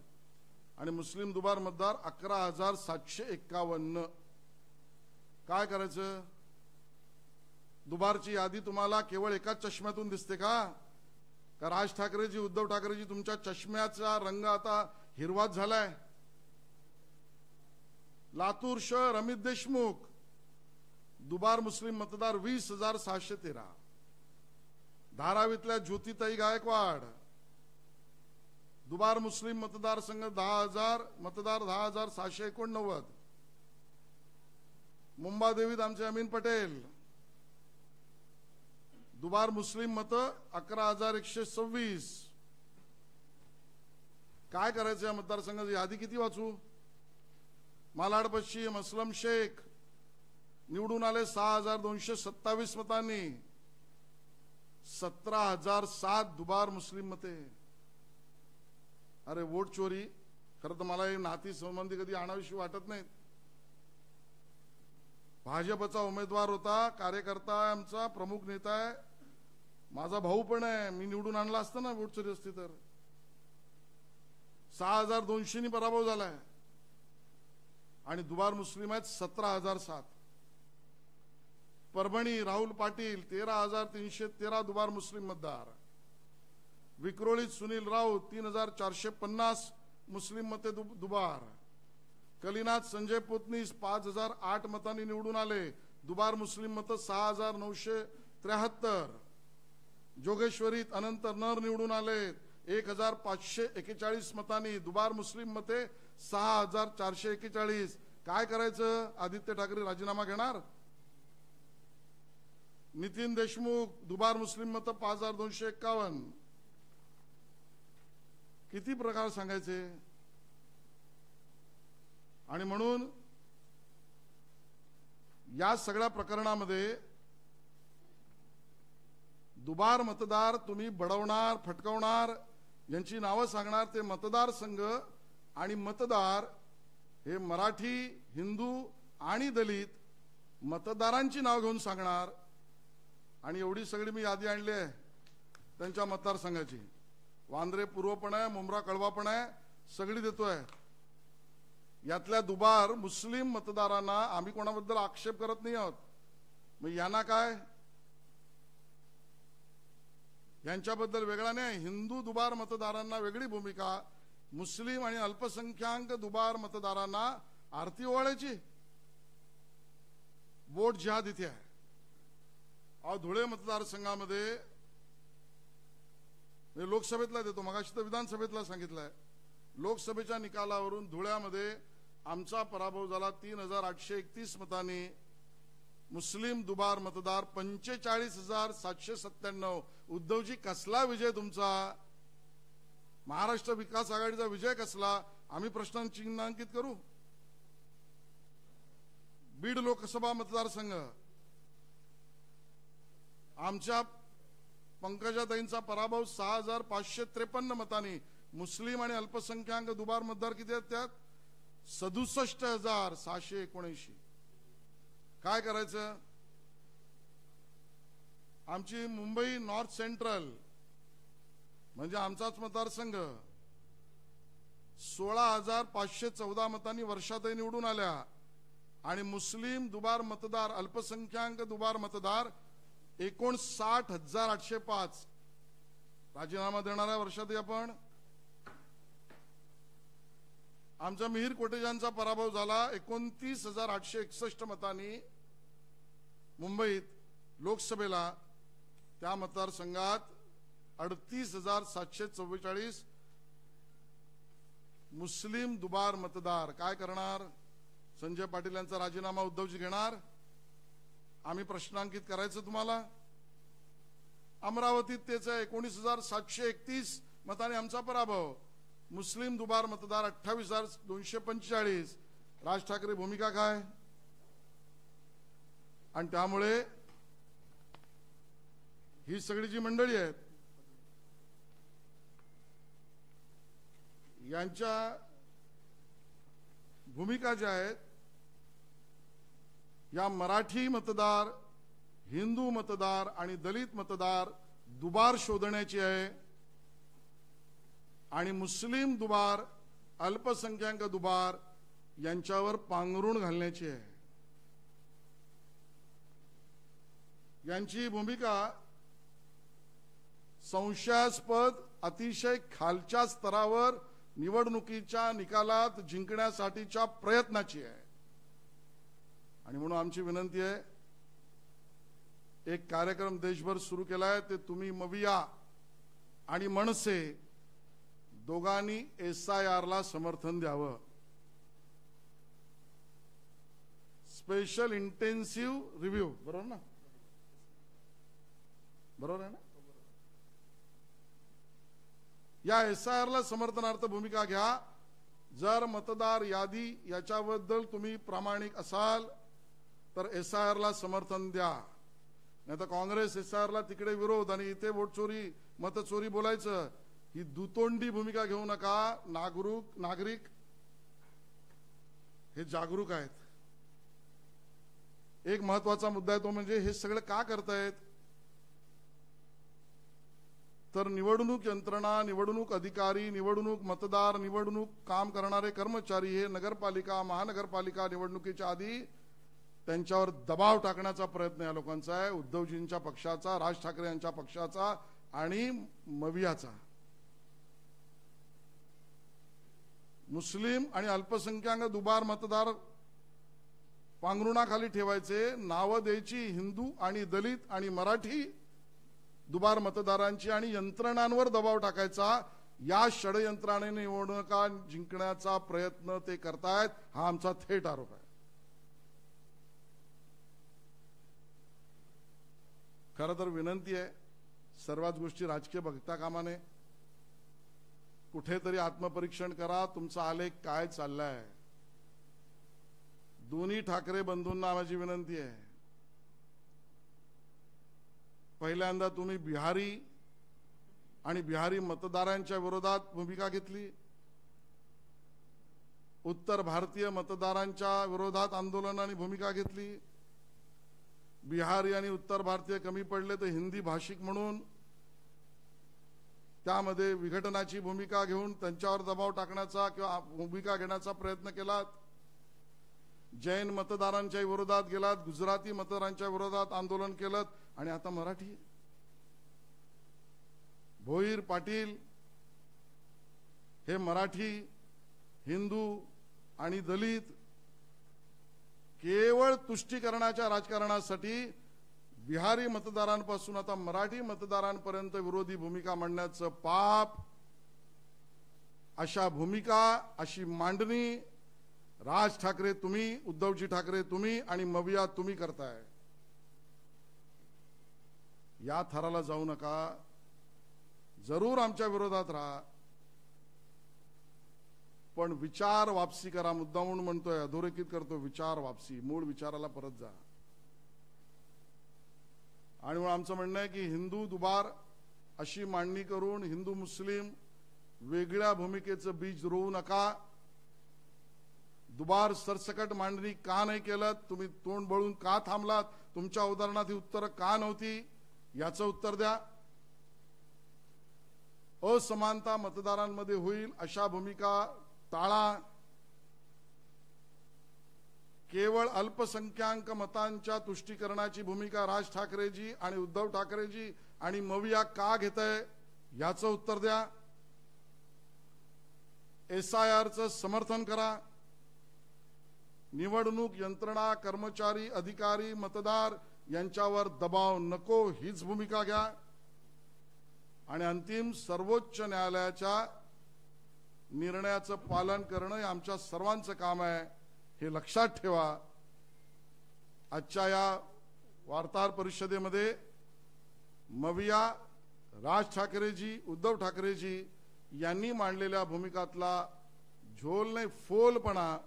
आणि मुस्लिम दुबार मतदार 11,751. काय करायचं? दुबारची यादी तुम्हाला केवळ एकाच चष्म्यातून दिसते का? का राज ठाकरेजी, उद्धव ठाकरेजी तुमच्या चष्म्याचा रंग आता हिरवाच झालाय? लातूर शहर अमित देशमुख दुबार मुस्लिम मतदार 20,613. धारावीतल्या ज्योतिताई गायकवाड दुबार मुस्लिम मतदारसंघ 10,689. मुंबादेवीत आमचे अमीन पटेल दुबार मुस्लिम मत 11,126. काय करायचं या मतदारसंघाची यादी किती वाचू? मालाड पश्चिम असलम शेख निवडून आले 6,227 मतांनी. 17,007 दुबार मुस्लिम मते. अरे वोट चोरी. खरं तर मला हे नाती संबंधी कधी आणावीशी वाटत नाहीत. भाजपचा उमेदवार होता, कार्यकर्ता आहे, आमचा प्रमुख नेता आहे, माझा भाऊ पण आहे. मी निवडून आणला असतं ना वोट चोरी असती तर. 6,200 पराभव झालाय. आणि दुबार मुस्लिम आहेत 17,007. परभणी राहुल पाटील 13,313 दुबार मुस्लिम मतदार. विक्रोळीत सुनील राऊत 3,450 मुस्लिम मते दुबार. कलिनाथ संजय पोतनीस 5,008 मतांनी निवडून आले. दुबार मुस्लिम मत 6,973. जोगेश्वरीत अनंत नर निवडून आले 1,541 मतांनी. दुबार मुस्लिम मते 6,441. काय करायचं? आदित्य ठाकरे राजीनामा घेणार? नितीन देशमुख दुबार मुस्लिम मत 5,251. किती प्रकार सांगायचे? आणि म्हणून या सगळ्या प्रकरणामध्ये दुबार मतदार तुम्ही बडवणार, फटकवणार, यांची नावं सांगणार. ते मतदारसंघ आणि मतदार हे मराठी, हिंदू आणि दलित मतदारांची नाव घेऊन सांगणार. आणि एवढी सगळी मी यादी आणली आहे त्यांच्या मतदारसंघाची. वांद्रे पूर्व पण आहे, मुंब्रा कळवा पण आहे, सगळी देतोय. यातल्या दुबार मुस्लिम मतदारांना आम्ही कोणाबद्दल आक्षेप करत नाही आहोत. मग यांना काय? यांच्याबद्दल वेगळा नाही. हिंदू दुबार मतदारांना वेगळी भूमिका, मुस्लिम आणि अल्पसंख्याक दुबार मतदारांना आरती ओवाळायची. वोट जिहाद इथे आहे. अहो, धुळे मतदारसंघामध्ये लोकसभेतला देतो, मगाशी तर विधानसभेतला सांगितलंय. लोकसभेच्या निकालावरून धुळ्यामध्ये आमचा पराभव झाला 3831 मतांनी. मुस्लिम दुबार मतदार 45,797. उद्धवजी, कसला विजय तुमचा? महाराष्ट्र विकास आघाडीचा विजय कसला? आम्ही प्रश्न चिन्हांकित करू. बीड लोकसभा मतदारसंघ, आमच्या पंकजाताईंचा पराभव 6,553 मतांनी. मुस्लिम आणि अल्पसंख्याक दुबार मतदार किती आहेत त्यात? 67,679. काय करायचं? आमची मुंबई नॉर्थ सेंट्रल म्हणजे आमचाच मतदारसंघ 16,514 मतांनी वर्षाताई निवडून आल्या. आणि मुस्लिम दुबार मतदार, अल्पसंख्याक दुबार मतदार 59,805. राजीनामा देणाऱ्या वर्षाताई आपण. आमच्या मिहीर कोटेजांचा पराभव झाला 29,861 मतांनी मुंबईत लोकसभेला. त्या मतदारसंघात 38,744 मुस्लिम दुबार मतदार. काय करणार? संजय पाटील यांचा राजीनामा उद्धवजी घेणार. आम्ही प्रश्नांकित करायचं तुम्हाला. अमरावतीत तेच आहे, 19,731 मतांनी आमचा पराभव. मुस्लिम दुबार मतदार 28,245. राज ठाकरे भूमिका काय? आणि त्यामुळे ही सगळी जी मंडळी आहेत यांच्या भूमिका ज्या आहेत, या मराठी मतदार, हिंदू मतदार आणि दलित मतदार दुबार शोधण्याची आहे. आणि मुस्लिम दुबार, अल्पसंख्याक दुबार यांच्यावर पांघरुण घालण्याची आहे. यांची भूमिका संशयास्पद, अतिशय खालच्या स्तरावर निवडणुकीच्या निकालात जिंकण्यासाठीच्या प्रयत्नाची आहे. आणि म्हणून आमची विनंती आहे, एक कार्यक्रम देशभर सुरू केलाय, ते तुम्ही मविया आणि मनसे दोघांनी SIR ला समर्थन द्यावं. स्पेशल इंटेन्सिव्ह रिव्ह्यू, बरोबर ना? बरोबर आहे ना? या SIR ला समर्थनार्थ भूमिका घ्या. जर मतदार यादी याच्याबद्दल तुम्ही प्रामाणिक असाल तर SIR ला समर्थन द्या. नाही तर काँग्रेस SIR ला तिकडे विरोध आणि इथे वोट चोरी, मतचोरी बोलायचं. ही दुतोंडी भूमिका घेऊ नका. नागरिक हे जागरूक आहेत. एक महत्वाचा मुद्दा आहे, तो म्हणजे हे सगळं का करतायत? तर निवडणूक यंत्रणा, निवडणूक अधिकारी, निवडणूक मतदार, निवडणूक काम करणारे कर्मचारी हे नगरपालिका, महानगरपालिका निवडणुकीच्या आधी त्यांच्यावर दबाव टाकण्याचा प्रयत्न या लोकांचा आहे. उद्धवजींच्या पक्षाचा, राज ठाकरे यांच्या पक्षाचा आणि मवियाचा. मुस्लिम आणि अल्पसंख्याक दुबार मतदार पांघरुणाखाली ठेवायचे, नावं द्यायची हिंदू आणि दलित आणि मराठी दुबार मतदारांची आणि यंत्रणांवर दबाव टाकायचा. या षडयंत्राने निवडणुका जिंकण्याचा प्रयत्न ते करतायत. हा आमचा थेट आरोप आहे. खरं तर विनंती आहे, सर्वच गोष्टी राजकीय बघता कामा नये. कुठेतरी आत्मपरीक्षण करा, तुमचा आलेख काय चाललाय. दोन्ही ठाकरे बंधूंना माझी विनंती आहे, पहिल्यांदा तुम्ही बिहारी आणि बिहारी मतदारांच्या विरोधात भूमिका घेतली. उत्तर भारतीय मतदारांच्या विरोधात आंदोलन आणि भूमिका घेतली. बिहारी आणि उत्तर भारतीय कमी पडले तर हिंदी भाषिक म्हणून त्यामध्ये विघटनाची भूमिका घेऊन त्यांच्यावर दबाव टाकण्याचा किंवा भूमिका घेण्याचा प्रयत्न केलात. जैन मतदारांच्या विरोधात गेलात, गुजराती मतदारांच्या विरोधात आंदोलन केलं आणि आता मराठी. भोईर पाटील हे मराठी, हिंदू आणि दलित केवळ तुष्टीकरणाच्या राजकारणासाठी बिहारी मतदारांपासून आता मराठी मतदारांपर्यंत विरोधी भूमिका मांडण्याचं पाप, अशा भूमिका, अशी मांडणी राज ठाकरे तुम्ही, उद्धवजी ठाकरे तुम्ही आणि मविया तुम्ही करताय. या थराला जाऊ नका. जरूर आमच्या विरोधात राहा, पण विचार वापसी करा. मुद्दा म्हणून म्हणतोय, अधोरेखित करतो, विचार वापसी, मूळ विचाराला परत जा. आणि म्हणून आमचं म्हणणं आहे की हिंदू दुबार अशी मांडणी करून हिंदू मुस्लिम वेगळ्या भूमिकेचं बीज रोवू नका. दुबार सरसकट मांडणी का नाही केलं? तुम्ही तोंड बळून का थांबलात? तुमच्या उदाहरणात ही उत्तरं का नव्हती? याचं उत्तर द्या. असमानता मतदारांमध्ये होईल अशा भूमिका टाळा. केवळ अल्पसंख्याक मतांच्या तुष्टीकरणाची भूमिका राज ठाकरेजी आणि उद्धव ठाकरेजी आणि मविया का घेताय याचं उत्तर द्या. SIRचं समर्थन करा. निवडणूक यंत्रणा, कर्मचारी, अधिकारी, मतदार यांच्यावर दबाव नको हीच भूमिका घ्या. आणि अंतिम सर्वोच्च न्यायालयाच्या निर्णयाचं पालन करणं हे आमच्या सर्वांचं काम आहे, हे लक्षात ठेवा. आजच्या या वार्ताहर परिषदेमध्ये मविया, राज ठाकरेजी, उद्धव ठाकरेजी यांनी मांडलेल्या भूमिकातला झोल नाही फोलपणा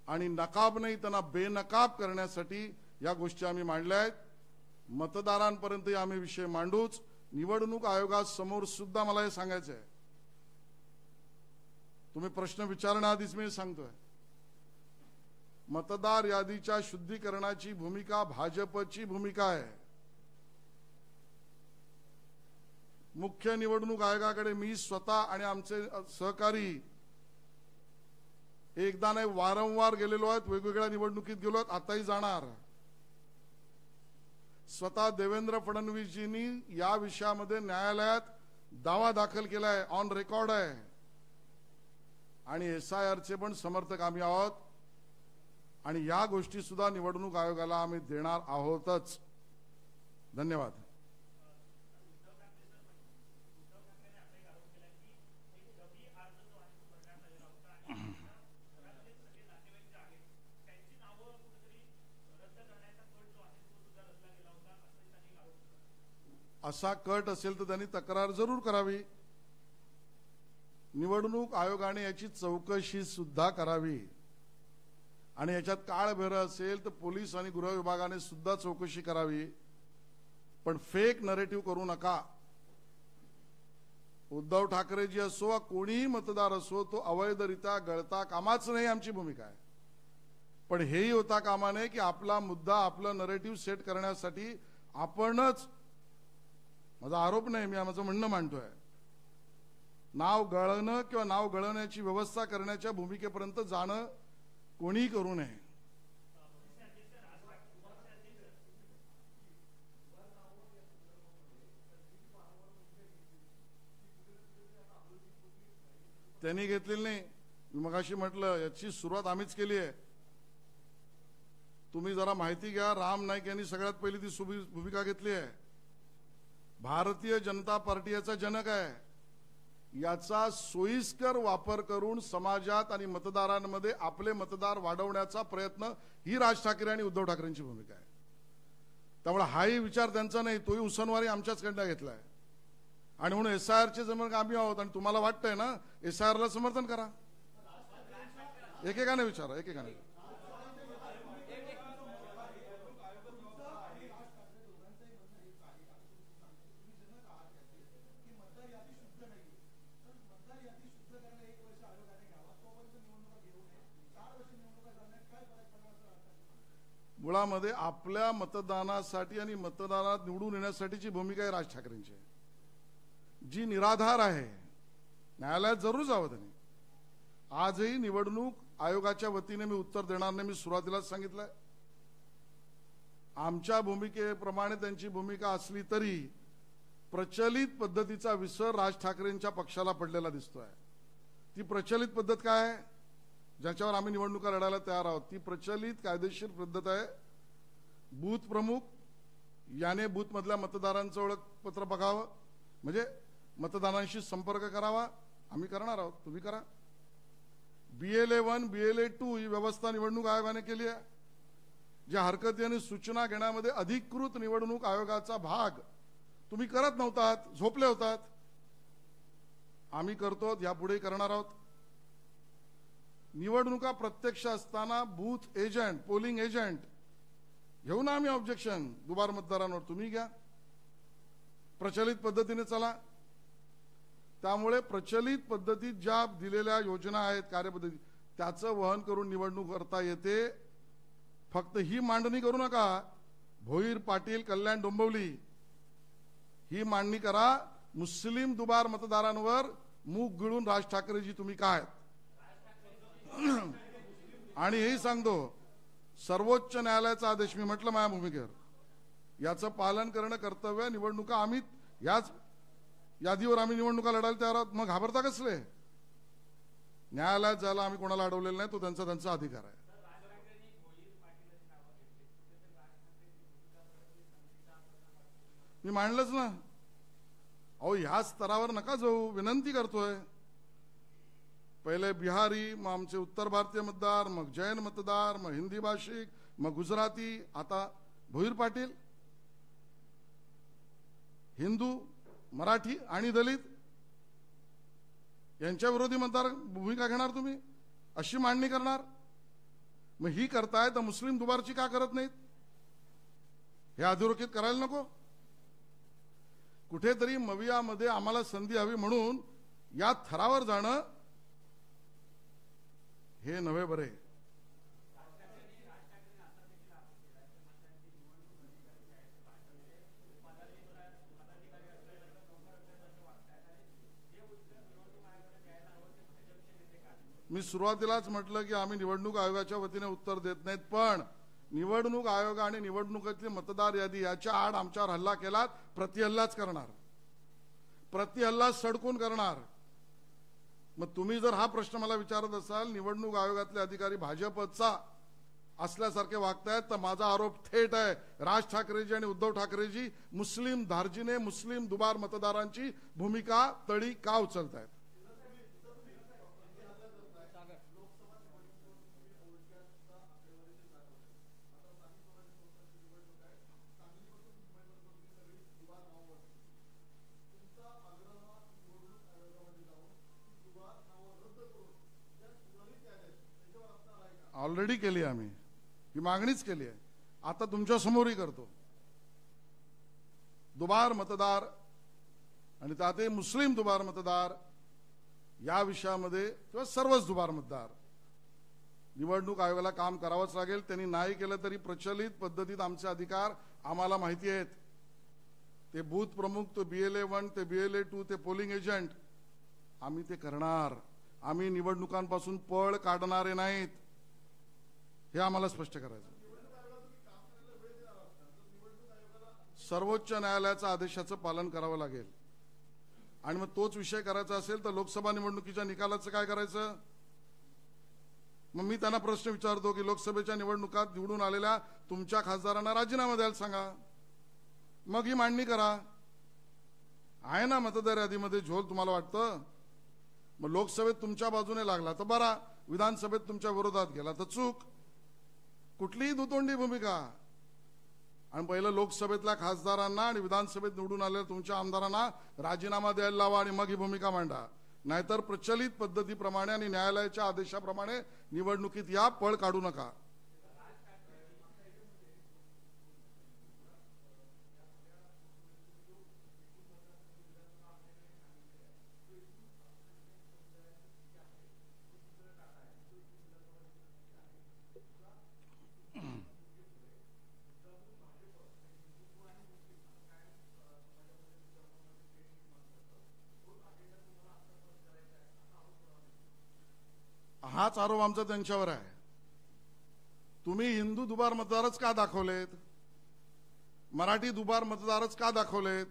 आणि नकाब नाही त्यांना बेनकाब करण्यासाठी या गोष्टी आम्ही मांडल्या आहेत. मतदारांपर्यंत आम्ही विषय मांडूच. निवडणूक आयोगासमोर सुद्धा मला हे सांगायचं आहे. तुम्ही प्रश्न विचारण्याआधीच मी सांगतोय, मतदार यादीच्या शुद्धीकरणाची भूमिका भाजपची भूमिका आहे. मुख्य निवडणूक आयोगाकडे मी स्वतः आणि आमचे सहकारी एकदा नाही वारंवार गेलेलो आहेत. वेगवेगळ्या निवडणुकीत गेलो आहेत, आताही जाणार. स्वतः देवेंद्र फडणवीसजींनी या विषयामध्ये न्यायालयात दावा दाखल केलाय, ऑन रेकॉर्ड आहे. आणि SIRचे पण समर्थक आम्ही आहोत. आणि या गोष्टी सुद्धा निवडणूक आयोगाला आम्ही देणार आहोतच. धन्यवाद. असा कट असेल तर त्यांनी तक्रार जरूर करावी. निवडणूक आयोगाने याची चौकशी सुद्धा करावी. आणि याच्यात काळभैर असेल तर पोलीस आणि गृह विभागाने सुद्धा चौकशी करावी. पण फेक नरेटिव्ह करू नका. उद्धव ठाकरेजी असो वा कोणीही मतदार असो, तो अवैधरित्या गळता कामाच नाही आमची भूमिका आहे. पण हेही होता कामा नये की आपला मुद्दा, आपलं नरेटिव्ह सेट करण्यासाठी आपणच, माझा आरोप नाही, मी माझं म्हणणं मांडतोय, नाव गळणं किंवा नाव गळवण्याची व्यवस्था करण्याच्या भूमिकेपर्यंत जाणं कोणीही करू नये. त्यांनी घेतलेली नाही. मी मगाशी म्हटलं याची सुरुवात आम्हीच केली आहे. तुम्ही जरा माहिती घ्या. राम नाईक यांनी सगळ्यात पहिली ती भूमिका घेतली आहे. भारतीय जनता पार्टी याचा जनक आहे. याचा सोयीस्कर वापर करून समाजात आणि मतदारांमध्ये आपले मतदार वाढवण्याचा प्रयत्न ही राज ठाकरे आणि उद्धव ठाकरेंची भूमिका आहे. त्यामुळे हाही विचार त्यांचा नाही, तोही उसनवारी आमच्याचकडनं घेतलाय. आणि म्हणून SIRचे जमन आम्ही आहोत. आणि तुम्हाला वाटतंय ना SIRला समर्थन करा. एकेकाने विचारा, एकेकाने. मुळामध्ये आपल्या मतदानासाठी आणि मतदानात निवडून येण्यासाठीची भूमिका आहे राज ठाकरेंची, जी निराधार आहे. न्यायालयात जरूर जावं त्यांनी. आजही निवडणूक आयोगाच्या वतीने मी उत्तर देणार नाही. मी सुरुवातीलाच सांगितलंय, आमच्या भूमिकेप्रमाणे त्यांची भूमिका असली तरी प्रचलित पद्धतीचा विसर राज ठाकरेंच्या पक्षाला पडलेला दिसतोय. ती प्रचलित पद्धत काय आहे, ज्याच्यावर आम्ही निवडणुका लढायला तयार आहोत, ती प्रचलित कायदेशीर पद्धत आहे. बूथ प्रमुख याने बूथमधल्या मतदारांचं ओळखपत्र बघावं, म्हणजे मतदारांशी संपर्क करावा. आम्ही करणार आहोत, तुम्ही करा. BLA 1 BLA 2 ही व्यवस्था निवडणूक आयोगाने केली आहे. ज्या हरकती आणि सूचना घेण्यामध्ये अधिकृत निवडणूक आयोगाचा भाग तुम्ही करत नव्हतात, झोपले होतात. आम्ही करतो, यापुढे करणार आहोत. निवडणुका प्रत्यक्ष असताना बूथ एजंट, पोलिंग एजंट घेऊ ना आम्ही ऑब्जेक्शन दुबार मतदारांवर, तुम्ही घ्या. प्रचलित पद्धतीने चला. त्यामुळे प्रचलित पद्धतीत ज्या दिलेल्या योजना आहेत, कार्यपद्धती, त्याचं वहन करून निवडणूक करता येते. फक्त ही मांडणी करू नका, भोईर, पाटील, कल्याण, डोंबिवली ही मांडणी करा. मुस्लिम दुबार मतदारांवर मूग गिळून राज ठाकरेजी तुम्ही काय. आणि हेही सांगतो, सर्वोच्च न्यायालयाचा आदेश, मी म्हटलं माझ्या भूमिकेवर, याचं पालन करणं कर्तव्य. निवडणुका आम्ही याच यादीवर आम्ही निवडणुका लढायला तयार आहोत. मग घाबरता कसले? न्यायालयात जायला आम्ही कोणाला अडवलेलं नाही, तो त्यांचा अधिकार आहे. मी मांडलंच ना. अहो, ह्या स्तरावर नका जाऊ, विनंती करतोय. पहिले बिहारी, मग आमचे उत्तर भारतीय मतदार, मग जैन मतदार, मग हिंदी भाषिक, मग गुजराती, आता भोईर पाटील. हिंदू, मराठी आणि दलित यांच्या विरोधी मतदार भूमिका घेणार तुम्ही, अशी मांडणी करणार. मग ही करताय तर मुस्लिम दुबारची का करत नाहीत? हे अधोरेखित करायला नको. कुठेतरी मवियामध्ये आम्हाला संधी हवी म्हणून या थरावर जाणं हे नव्हे बरे. मी सुरुवातीलाच म्हटलं की आम्ही निवडणूक आयोगाच्या वतीने उत्तर देत नाहीत, पण निवडणूक आयोग आणि निवडणुकीतली मतदार यादी याच्या आड आमच्यावर हल्ला केलात, प्रतिहल्लाच करणार, प्रतिहल्ला सडकून करणार. मग तुम्ही जर हा प्रश्न मला विचारत असाल, निवडणूक आयोगातले अधिकारी भाजपचा असल्यासारखे वागतायत, तर माझा आरोप थेट आहे, राज ठाकरेजी आणि उद्धव ठाकरेजी मुस्लिम धार्जिने, मुस्लिम दुबार मतदारांची भूमिका तळी का उचलतायत? ऑलरेडी केली आम्ही, ही मागणीच केली आहे. आता तुमच्या समोरही करतो. दुबार मतदार आणि त्यातही मुस्लिम दुबार मतदार या विषयामध्ये, किंवा सर्वच दुबार मतदार, निवडणूक आयोगाला काम करावंच लागेल. त्यांनी नाही केलं तरी प्रचलित पद्धतीत आमचे अधिकार आम्हाला माहिती आहेत. ते बूथ प्रमुख, तो BLA 1 ते BLA 2 ते पोलिंग एजंट, आम्ही ते करणार. आम्ही निवडणुकांपासून पळ काढणारे नाहीत, हे आम्हाला स्पष्ट करायचं. सर्वोच्च न्यायालयाच्या आदेशाचं पालन करावं लागेल. आणि मग तोच विषय करायचा असेल तर लोकसभा निवडणुकीच्या निकालाचं काय करायचं? मग मी त्यांना प्रश्न विचारतो की लोकसभेच्या निवडणुकात निवडून आलेल्या तुमच्या खासदारांना राजीनामा द्यायला सांगा, मग ही मांडणी करा. आहे ना मतदार यादीमध्ये झोल, तुम्हाला वाटतं? मग लोकसभेत तुमच्या बाजूने लागला तर बरा, विधानसभेत तुमच्या विरोधात गेला तर चूक. कुठलीही दुतोंडी भूमिका. आणि पहिलं लोकसभेतल्या खासदारांना आणि विधानसभेत निवडून आलेल्या तुमच्या आमदारांना राजीनामा द्यायला लावा आणि मग ही भूमिका मांडा. नाहीतर प्रचलित पद्धतीप्रमाणे आणि न्यायालयाच्या आदेशाप्रमाणे निवडणुकीत या, पळ काढू नका. हाच आरोप आमचा त्यांच्यावर आहे. तुम्ही हिंदू दुबार मतदारच का दाखवलेत? मराठी दुबार मतदारच का दाखवलेत?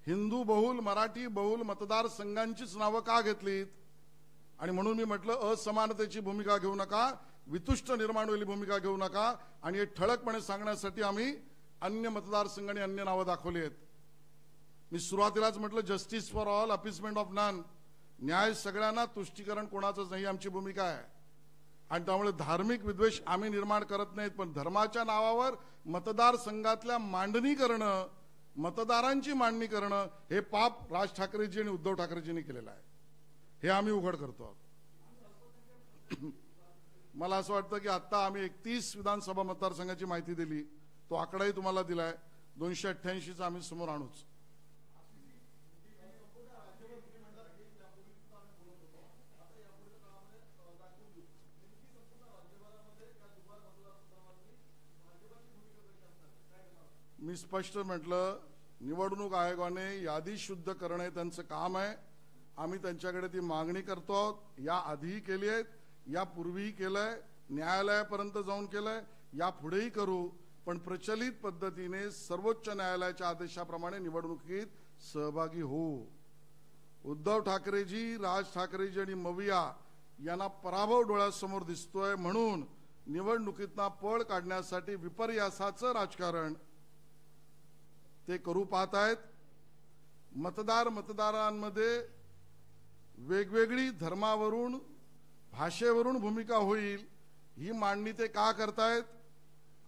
हिंदू बहुल मराठी बहुल मतदारसंघांचीच नावं का घेतलीत? आणि म्हणून मी म्हटलं असमानतेची भूमिका घेऊ नका, वितुष्ट निर्माण होईल भूमिका घेऊ नका. आणि हे ठळकपणे सांगण्यासाठी आम्ही अन्य मतदारसंघ आणि अन्य नावं दाखवली आहेत. मी सुरुवातीलाच म्हटलं justice for all, appeasement of none, न्याय सगळ्यांना, तुष्टीकरण कोणाचंच नाही, आमची भूमिका आहे. आणि त्यामुळे धार्मिक विद्वेष आम्ही निर्माण करत नाहीत. पण धर्माच्या नावावर मतदारसंघातल्या मांडणी करणं, मतदारांची मांडणी करणं, हे पाप राज ठाकरेजी आणि उद्धव ठाकरेजींनी केलेलं आहे. हे आम्ही उघड करतो आहोत. मला असं वाटतं की आता आम्ही 31 विधानसभा मतदारसंघाची माहिती दिली, तो आकडाही तुम्हाला दिलाय. 288चा आम्ही समोर आणूच. मी स्पष्ट म्हटलं, निवडणूक आयोगाने यादी शुद्ध करणे त्यांचं काम आहे. आम्ही त्यांच्याकडे ती मागणी करतो आहोत. या आधीही केली आहेत, यापूर्वीही केलंय, न्यायालयापर्यंत जाऊन केलंय, यापुढेही करू. पण प्रचलित पद्धतीने सर्वोच्च न्यायालयाच्या आदेशाप्रमाणे निवडणुकीत सहभागी होऊ. उद्धव ठाकरेजी, राज ठाकरेजी आणि मविया यांना पराभव डोळ्यासमोर दिसतोय, म्हणून निवडणुकीतना पळ काढण्यासाठी विपर्यासाचं राजकारण ते करू पाहत आहेत. मतदारांमध्ये वेगवेगळी धर्मावरून, भाषेवरून भूमिका होईल, ही मांडणी ते का करतायत?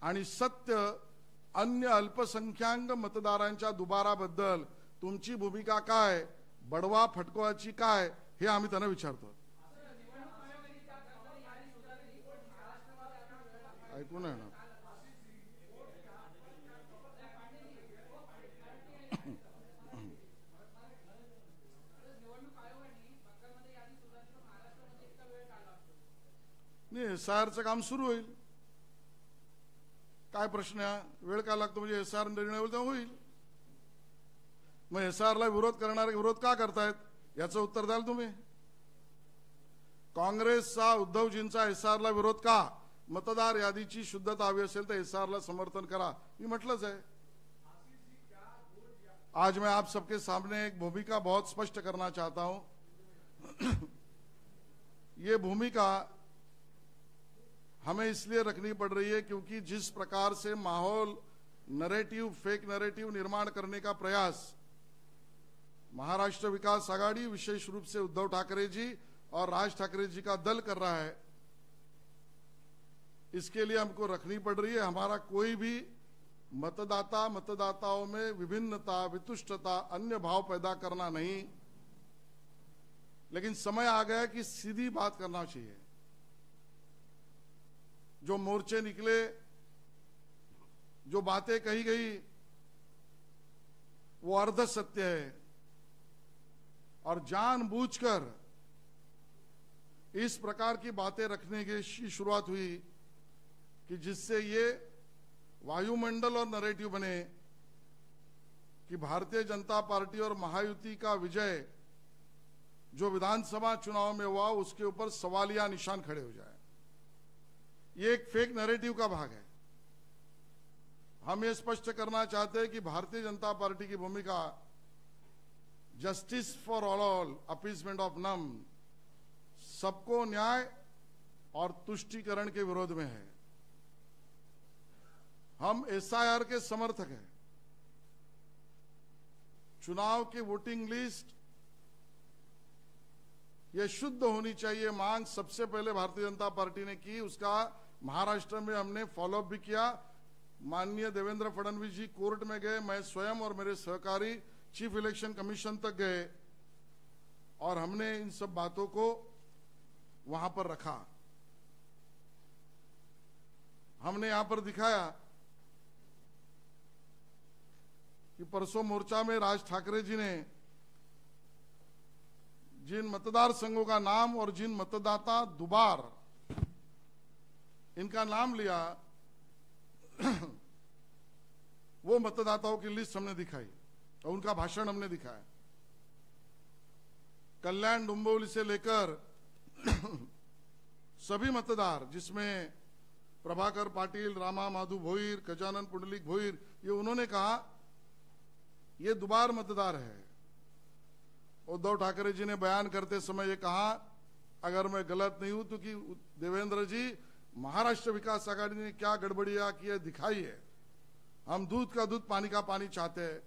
आणि सत्य अन्य अल्पसंख्याक मतदारांच्या दुबाराबद्दल तुमची भूमिका काय, बडवा फटकवाची काय, हे आम्ही त्यांना विचारतो. ऐकून आहे ना? नाही, SIRचं काम सुरू होईल. काय प्रश्न आहे? वेळ काय लागतो? म्हणजे SIR निर्णय होईल तेव्हा होईल. मग SIRला विरोध करणारे विरोध का करतायत, याचं उत्तर द्याल तुम्ही? काँग्रेसचा, उद्धवजींचा SIRला विरोध का? मतदार यादीची शुद्धता हवी असेल तर SIRला समर्थन करा, मी म्हटलंच आहे. आज मैं आप सबके सामने एक भूमिका बहुत स्पष्ट करना चाहता हूं. ये भूमिका हमें इसलिए रखनी पड़ रही है क्योंकि जिस प्रकार से माहौल, नैरेटिव, फेक नैरेटिव निर्माण करने का प्रयास महाराष्ट्र विकास आघाड़ी, विशेष रूप से उद्धव ठाकरे जी और राज ठाकरे जी का दल कर रहा है, इसके लिए हमको रखनी पड़ रही है. हमारा कोई भी मतदाताओं में विभिन्नता, वितुष्टता, अन्य भाव पैदा करना नहीं, लेकिन समय आ गया कि सीधी बात करना चाहिए. जो मोर्चे निकले, जो बातें कही गई, वो अर्ध सत्य है. और जानबूझकर इस प्रकार की बातें रखने की शुरुआत हुई कि जिससे ये वायुमंडल और नैरेटिव बने कि भारतीय जनता पार्टी और महायुति का विजय जो विधानसभा चुनाव में हुआ, उसके ऊपर सवालिया निशान खड़े हो जाए. ये एक फेक नैरेटिव का भाग है. हम ये स्पष्ट करना चाहते हैं कि भारतीय जनता पार्टी की भूमिका justice for all, appeasement of नम, सबको न्याय और तुष्टीकरण के विरोध में है. हम SIR के समर्थक हैं. चुनाव की वोटिंग लिस्ट ये शुद्ध होनी चाहिए, मांग सबसे पहले भारतीय जनता पार्टी ने की. उसका महाराष्ट्र में हमने फॉलोअप भी किया. माननीय देवेंद्र फडणवीस जी कोर्ट में गए, मैं स्वयं और मेरे सहकारी चीफ इलेक्शन कमीशन तक गए और हमने इन सब बातों को वहां पर रखा. हमने यहां पर दिखाया कि परसों मोर्चा में राज ठाकरे जी ने जिन मतदार संघों का नाम और जिन मतदाता दुबार इनका नाम लिया, वो मतदाताओं की लिस्ट हमने दिखाई और उनका भाषण हमने दिखाया. कल्याण डुंबिवली से लेकर सभी मतदार, जिसमें प्रभाकर पाटिल, रामा माधु भोईर, गजानन पुंडलिक भोईर, ये उन्होंने कहा ये दुबार मतदार है। उद्धव ठाकरे जी ने बयान करते समय ये कहा, अगर मैं गलत नहीं हूं तो कि देवेंद्र जी, महाराष्ट्र विकास आघाड़ी ने क्या गड़बड़ियां की है दिखाई है। हम दूध का दूध पानी का पानी चाहते हैं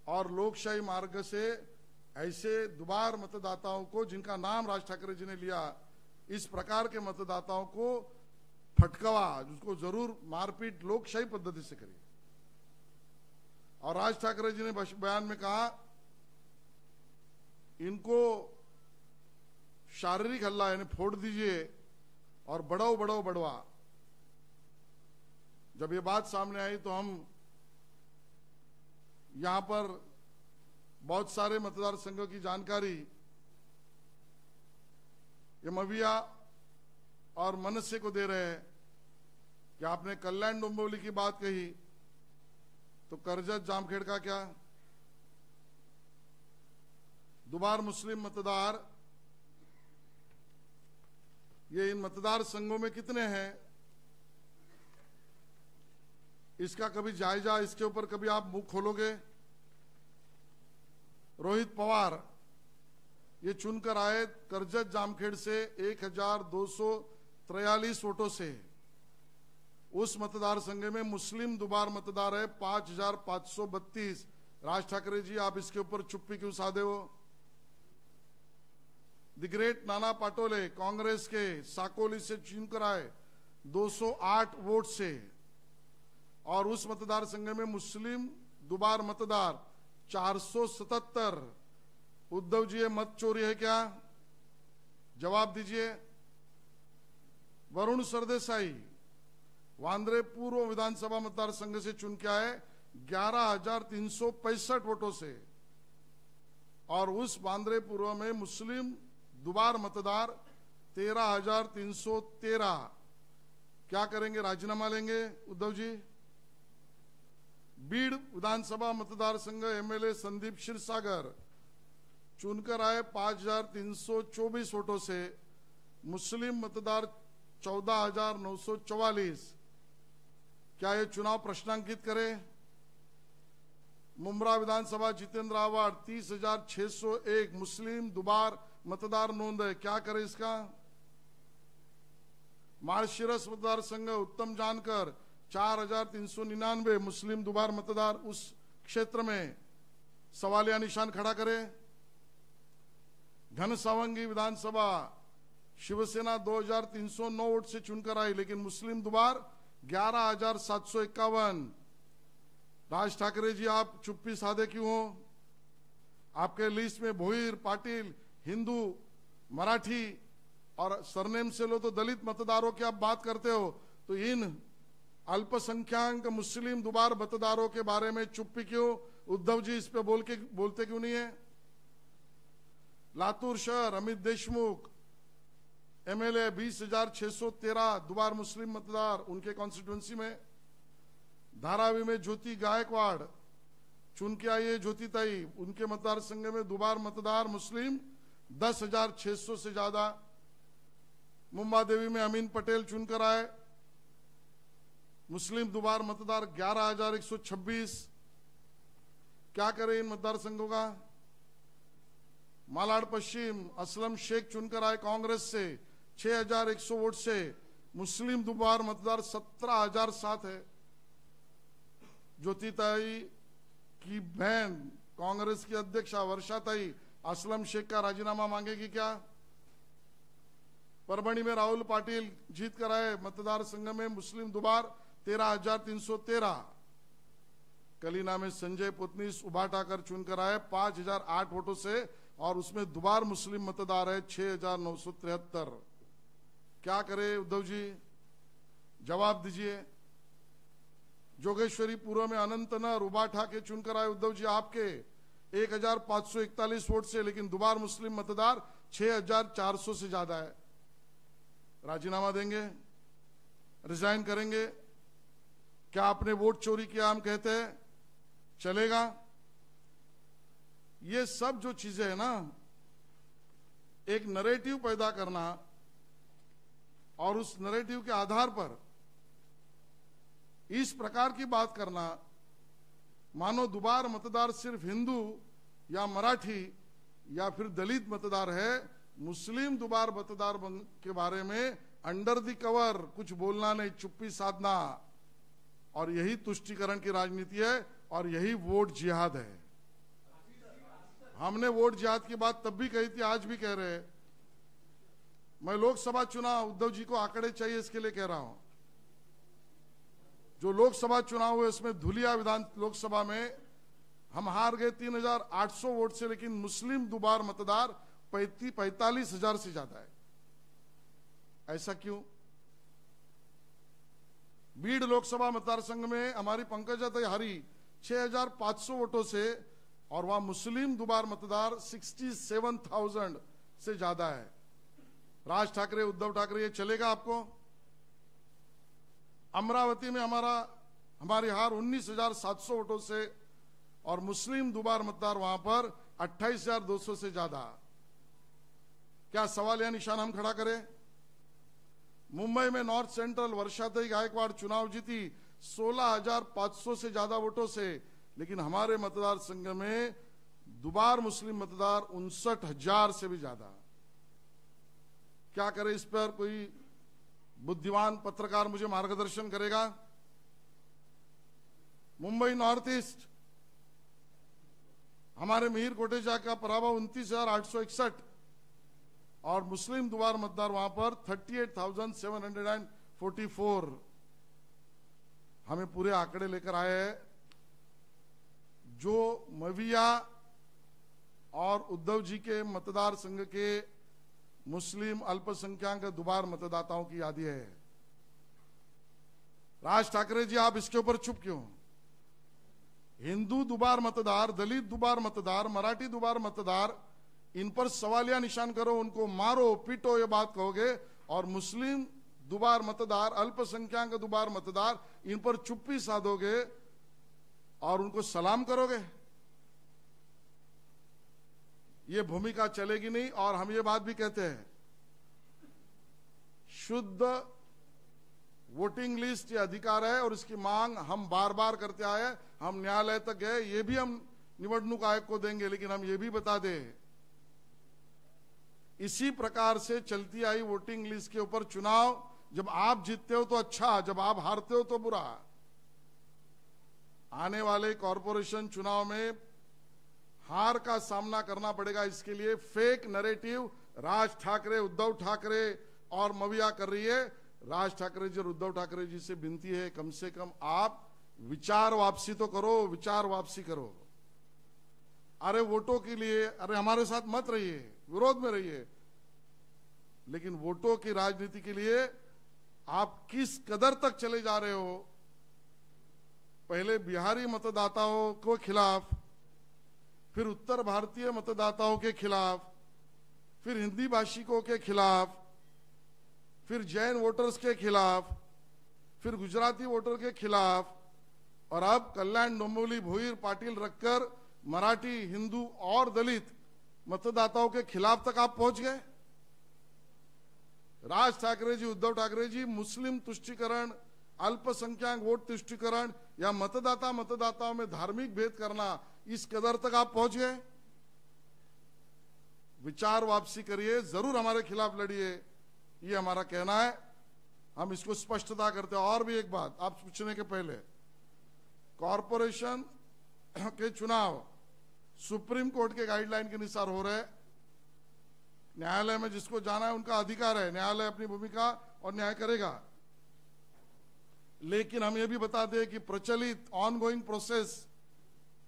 और लोकशाही मार्ग से ऐसे दुबार मतदाताओं को, जिनका नाम राज ठाकरे जी ने लिया, इस प्रकार के मतदाताओं को फटकवा, जिसको जरूर मारपीट लोकशाही पद्धति से करिए। और राज ठाकरे जी ने बयान में कहा, इनको शारीरिक हल्ला यानी फोड़ दीजिए और बढ़ाओ बढ़ाओ बढ़वा। जब ये बात सामने आई तो हम यहां पर बहुत सारे मतदार संघों की जानकारी ये मविया और मनसे को दे रहे हैं कि आपने कल्याण डोंबिवली की बात कही, तो करजत जामखेड़ का क्या? दुबार मुस्लिम मतदार ये इन मतदार संघों में कितने हैं, इसका कभी जायजा, इसके ऊपर कभी आप मुंह खोलोगे? रोहित पवार ये चुनकर आए करजत जामखेड़ से 1243 वोटों से। उस मतदार संघ में मुस्लिम दुबार मतदार है 5532। राज ठाकरे जी, आप इसके ऊपर चुप्पी क्यों साधे हो? द ग्रेट नाना पाटोले कांग्रेस के साकोली से चुनकर आए 208 वोट से। और उस मतदार संघ में मुस्लिम दुबार मतदार 477। उद्धव जी, ये मत चोरी है क्या? जवाब दीजिए। वरुण सरदेसाई वांद्रे पूर्व विधानसभा मतदार संघ से चुन के आए 11,365 वोटों से। और उस वांद्रे पूर्व में मुस्लिम दुबार मतदार 13,313। क्या करेंगे? राजीनामा लेंगे उद्धव जी? बीड़ विधानसभा मतदार संघ एमएलए संदीप क्षीरसागर चुनकर आए 5,324 वोटों से। मुस्लिम मतदार 14,944। क्या ये चुनाव प्रश्नांकित करे? मुंब्रा विधानसभा जितेंद्र आवाड़ 30,601 मुस्लिम दुबार मतदार नोंद है। क्या करे इसका? माळशिरस मतदार संघ उत्तम जानकर 4,399 मुस्लिम दुबार मतदार उस क्षेत्र में सवालिया निशान खड़ा करे। घनसावंगी विधानसभा शिवसेना 2,309 वोट से चुनकर आई, लेकिन मुस्लिम दुबार 11,751। राज ठाकरे जी, आप चुप्पी साधे क्यों हो? आपके लिस्ट में भोईर, पाटिल, हिंदू, मराठी और सरनेम से लो तो दलित मतदारों की आप बात करते हो, तो इन अल्पसंख्यक मुस्लिम दुबार मतदारों के बारे में चुप्पी क्यों? उद्धव जी, इस पे बोलते क्यों नहीं है? लातूर शहर अमित देशमुख एमएलए 20,613 दुबार मुस्लिम मतदार उनके कॉन्स्टिट्यूंसी में। धारावी में ज्योति गायकवाड़ चुन के आई है ज्योतिताई, उनके मतदार संघ में दुबार मतदार मुस्लिम 10,600 से ज्यादा। मुंबा देवी में अमीन पटेल चुनकर आए, मुस्लिम दुबार मतदार 11,126। क्या करें इन मतदार संघों का? मालाड पश्चिम असलम शेख चुनकर आए कांग्रेस से 6,100 वोट से। मुस्लिम दुबार मतदार 17,007 है। ज्योतिताई की बहन कांग्रेस की अध्यक्षा वर्षाताई असलम शेख का राजीनामा मांगेगी क्या? परभणी में राहुल पाटिल जीत कर आए मतदार संघ में मुस्लिम दुबार 13,313। कलीना में संजय पुतनीस उभाटाकर चुनकर आए 5,008 वोटों से और उसमें दुबार मुस्लिम मतदार है 6,973। क्या करे उद्धव जी? जवाब दीजिए। जोगेश्वरी पूर्व में अनंतनर उभाटा के चुनकर आए उद्धव जी, आपके 1,541 वोट से, लेकिन दुबार मुस्लिम मतदार 6,400 से ज्यादा है। राजीनामा देंगे? रिजाइन करेंगे? क्या आपने वोट चोरी किया हम कहते हैं? चलेगा? ये सब जो चीजें है ना, एक नरेटिव पैदा करना और उस नरेटिव के आधार पर इस प्रकार की बात करना, मानो दुबार मतदार सिर्फ हिंदू या मराठी या फिर दलित मतदार है। मुस्लिम दुबार मतदार के बारे में अंडर द कवर कुछ बोलना नहीं, चुप्पी साधना, और यही तुष्टीकरण की राजनीति है और यही वोट जिहाद है। हमने वोट जिहाद की बात तब भी कही थी, आज भी कह रहे हैं। मैं लोकसभा चुनाव उद्धव जी को आंकड़े चाहिए इसके लिए कह रहा हूं। जो लोकसभा चुनाव हुए उसमें धुलिया विधान लोकसभा में हम हार गए 3,800 वोट से, लेकिन मुस्लिम दुबार मतदार 45,000 से ज्यादा है। ऐसा क्यों? बीड़ लोकसभा मतदार संघ में हमारी पंकजा हारी 6,500 वोटों से, और वहां मुस्लिम दुबार मतदार 67,000 से ज्यादा है। राज ठाकरे, उद्धव ठाकरे, ये चलेगा आपको? अमरावती में हमारी हार 19,700 वोटों से, और मुस्लिम दुबार मतदार वहां पर 28,200 से ज्यादा। क्या सवाल या निशान हम खड़ा करें? मुंबई में नॉर्थ सेंट्रल वर्षाताई गायकवाड़ चुनाव जीती 16,500 से ज्यादा वोटों से, लेकिन हमारे मतदार संघ में दुबार मुस्लिम मतदार 59,000 से भी ज्यादा। क्या करे? इस पर कोई बुद्धिमान पत्रकार मुझे मार्गदर्शन करेगा? मुंबई नॉर्थ ईस्ट हमारे मिहिर कोटेचा का पराभव 29,861, और मुस्लिम दुबार मतदार वहां पर 38,744। हमें पूरे आंकड़े लेकर आए हैं। जो मविया और उद्धव जी के मतदार संघ के मुस्लिम अल्पसंख्यक दुबार मतदाताओं की यादी है। राज ठाकरे जी, आप इसके ऊपर चुप क्यों? हिंदू दुबार मतदार, दलित दुबार मतदार, मराठी दुबार मतदार, इन पर सवालिया निशान करो, उनको मारो पीटो, ये बात कहोगे, और मुस्लिम दुबार मतदार, अल्पसंख्यक दुबार मतदार, इन पर चुप्पी साधोगे और उनको सलाम करोगे? ये भूमिका चलेगी नहीं। और हम ये बात भी कहते हैं, शुद्ध वोटिंग लिस्ट ये अधिकार है और इसकी मांग हम बार बार करते आए। हम न्यायालय तक गए, ये भी हम निवडणूक आयोग को देंगे, लेकिन हम ये भी बता दें, इसी प्रकार से चलती आई वोटिंग लिस्ट के ऊपर चुनाव, जब आप जीतते हो तो अच्छा, जब आप हारते हो तो बुरा। आने वाले कॉरपोरेशन चुनाव में हार का सामना करना पड़ेगा। इसके लिए फेक नैरेटिव राज ठाकरे, उद्धव ठाकरे और मविया कर रही है। राज ठाकरे जी और उद्धव ठाकरे जी से विनती है, कम से कम आप विचार वापसी तो करो, विचार वापसी करो। अरे वोटों के लिए, अरे हमारे साथ मत रहिए, विरोध में रहिए, लेकिन वोटों की राजनीति के लिए आप किस कदर तक चले जा रहे हो? पहले बिहारी मतदाताओं को खिलाफ, फिर उत्तर भारतीय मतदाताओं के खिलाफ, फिर हिंदी भाषिकों के खिलाफ, फिर जैन वोटर्स के खिलाफ, फिर गुजराती वोटर के खिलाफ, और अब कल्याण डोंबिवली भोईर पाटिल रखकर मराठी, हिंदू और दलित मतदाताओं के खिलाफ तक आप पहुंच गए। राज ठाकरे जी, उद्धव ठाकरे जी मुस्लिम तुष्टीकरण, अल्पसंख्यक वोट तुष्टीकरण या मतदाताओं में धार्मिक भेद करना, इस कदर तक आप पहुंच गए। विचार वापसी करिए, जरूर हमारे खिलाफ लड़िए, ये हमारा कहना है। हम इसको स्पष्टता करते हैं। और भी एक बात आप पूछने के पहले, कॉरपोरेशन के चुनाव सुप्रीम कोर्ट के गाइडलाइन के अनुसार हो रहे। न्यायालय में जिसको जाना है उनका अधिकार है, न्यायालय अपनी भूमिका और न्याय करेगा। लेकिन हम ये भी बता दें कि प्रचलित ऑनगोइंग प्रोसेस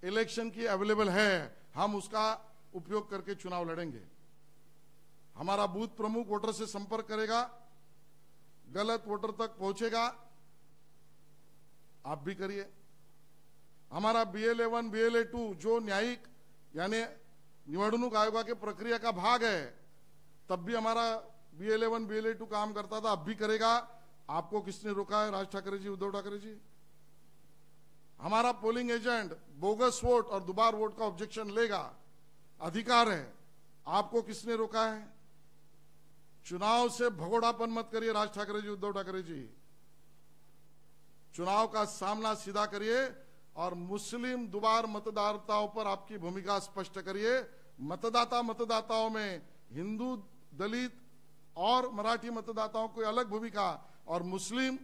इलेक्शन की अवेलेबल है, हम उसका उपयोग करके चुनाव लड़ेंगे। हमारा बूथ प्रमुख वोटर से संपर्क करेगा, गलत वोटर तक पहुंचेगा, आप भी करिए। हमारा BLA1 BLA2 जो न्यायिक यानी निवडणूक आयोग के प्रक्रिया का भाग है, तब भी हमारा BLA1 BLA2 काम करता था, अब भी करेगा। आपको किसने रोका है? राज ठाकरे जी, उद्धव ठाकरे जी। हमारा पोलिंग एजेंट बोगस वोट और दुबार वोट का ऑब्जेक्शन लेगा, अधिकार है, आपको किसने रोका है? चुनाव से भगोड़ापन मत करिए राज ठाकरे जी, उद्धव ठाकरे जी। चुनाव का सामना सीधा करिए और मुस्लिम दुबार मतदाताओं पर आपकी भूमिका स्पष्ट करिए। मतदाताओं में हिंदू, दलित और मराठी मतदाताओं को अलग भूमिका और मुस्लिम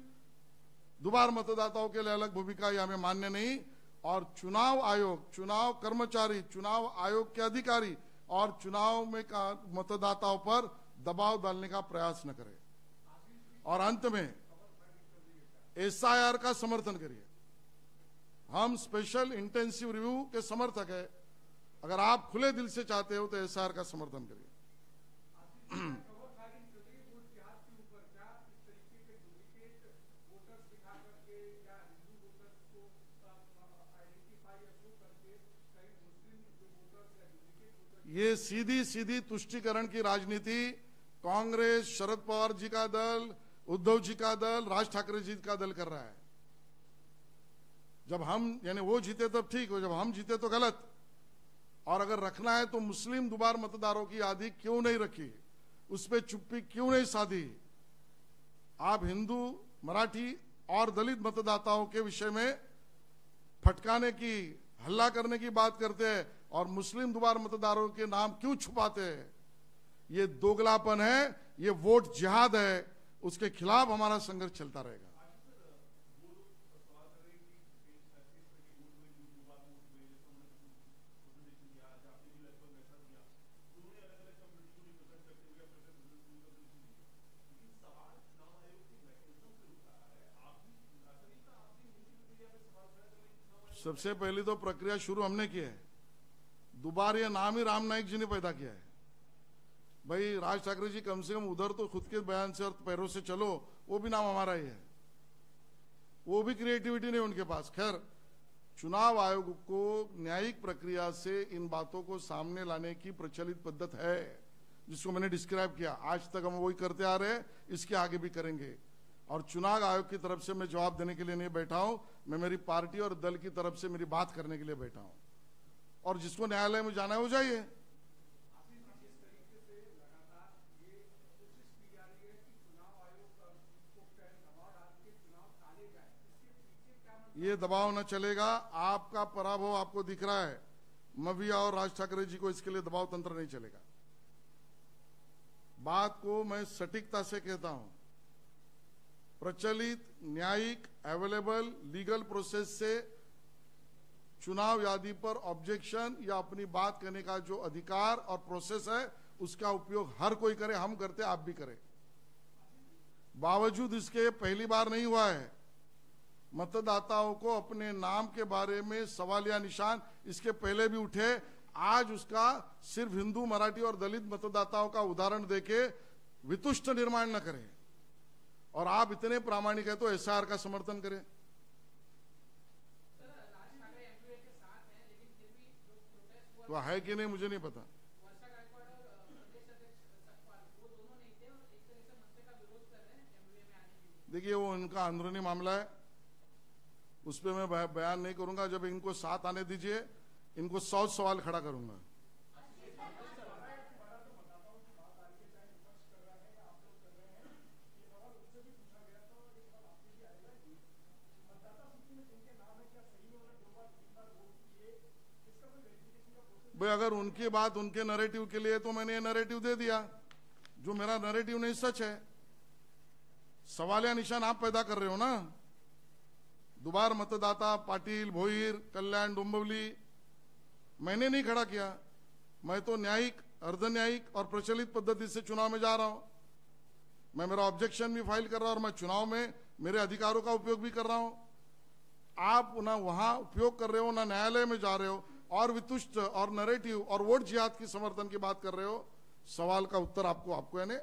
दुबार मतदाताओं के लिए अलग भूमिका, ये हमें मान्य नहीं। और चुनाव आयोग, चुनाव कर्मचारी, चुनाव आयोग के अधिकारी और चुनाव में का मतदाताओं पर दबाव डालने का प्रयास न करें। और अंत में एसआईआर का समर्थन करिए। हम स्पेशल इंटेंसिव रिव्यू के समर्थक है। अगर आप खुले दिल से चाहते हो तो एसआईआर का समर्थन करिए। ये सीधी सीधी तुष्टीकरण की राजनीति कांग्रेस, शरद पवार जी का दल, उद्धव जी का दल, राज ठाकरे जी का दल कर रहा है। जब हम यानी वो जीते तब ठीक हो, जब हम जीते तो गलत। और अगर रखना है तो मुस्लिम दुबार मतदारों की यादी क्यों नहीं रखी, उस पर चुप्पी क्यों नहीं साधी। आप हिंदू, मराठी और दलित मतदाताओं के विषय में फटकाने की, हल्ला करने की बात करते हैं और मुस्लिम दुबार मतदारों के नाम क्यों छुपाते हैं। ये दोगलापन है, ये वोट जिहाद है। उसके खिलाफ हमारा संघर्ष चलता रहेगा। सबसे पहले तो प्रक्रिया शुरू हमने की है। दोबारा ये नाम ही राम नाईक जी ने पैदा किया है। भाई राज ठाकरे जी कम से कम उधर तो खुद के बयान से और पैरों से चलो, वो भी नाम हमारा ही है। वो भी क्रिएटिविटी नहीं उनके पास। खैर, चुनाव आयोग को न्यायिक प्रक्रिया से इन बातों को सामने लाने की प्रचलित पद्धत है, जिसको मैंने डिस्क्राइब किया। आज तक हम वही करते आ रहे हैं, इसके आगे भी करेंगे। और चुनाव आयोग की तरफ से मैं जवाब देने के लिए नहीं बैठा हूं, मैं मेरी पार्टी और दल की तरफ से मेरी बात करने के लिए बैठा हूं। और जिसको न्यायालय में जाना है वो जाइए। ये दबाव न चलेगा। आपका पराभव आपको दिख रहा है। मविया और राज ठाकरे जी को इसके लिए दबाव तंत्र नहीं चलेगा। बात को मैं सटीकता से कहता हूं। प्रचलित, न्यायिक, अवेलेबल लीगल प्रोसेस से चुनाव यादी पर ऑब्जेक्शन या अपनी बात करने का जो अधिकार और प्रोसेस है, उसका उपयोग हर कोई करे। हम करते, आप भी करें। बावजूद इसके पहली बार नहीं हुआ है। मतदाताओं को अपने नाम के बारे में सवालिया निशान इसके पहले भी उठे। आज उसका सिर्फ हिंदू, मराठी और दलित मतदाताओं का उदाहरण देके वितुष्ट निर्माण न करें। और आप इतने प्रामाणिक है तो एसआईआर का समर्थन करें। तो है कि नहीं मुझे नहीं पता। देखिए, वो उनका अंदरूनी मामला है, उस पर मैं बयान नहीं करूंगा। जब इनको साथ आने दीजिए, इनको 100 सवाल खड़ा करूंगा। भाई अगर उनकी बात उनके नैरेटिव के लिए, तो मैंने ये नैरेटिव दे दिया। जो मेरा नैरेटिव नहीं सच है। सवालिया निशान आप पैदा कर रहे हो ना। दुबार मतदाता पाटिल, भोईर, कल्याण, डोंबिवली मैंने नहीं खड़ा किया। मैं तो न्यायिक, अर्धन्यायिक और प्रचलित पद्धति से चुनाव में जा रहा हूं। मैं मेरा ऑब्जेक्शन भी फाइल कर रहा हूं और मैं चुनाव में मेरे अधिकारों का उपयोग भी कर रहा हूं। आप ना वहां उपयोग कर रहे हो, ना न्यायालय में जा रहे हो और वितुष्ट और नैरेटिव और वोट जिहाद की समर्थन की बात कर रहे हो। सवाल का उत्तर आपको यानी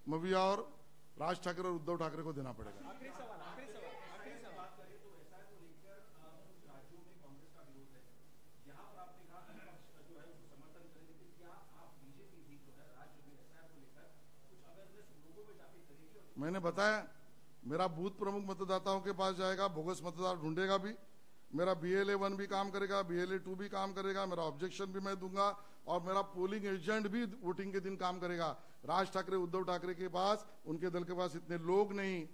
मविया और राज ठाकरे और उद्धव ठाकरे को देना पड़ेगा। मैंने बताया, मेरा बूथ प्रमुख मतदाताओं के पास जाएगा, बोगस मतदाता ढूंढेगा भी। मेरा BLA 1 भी काम करेगा, BLA 2 भी काम करेगा। मेरा ऑब्जेक्शन भी मैं दूंगा और मेरा पोलिंग एजेंट भी वोटिंग के दिन काम करेगा। राज ठाकरे, उद्धव ठाकरे के पास, उनके दल के पास इतने लोग नहीं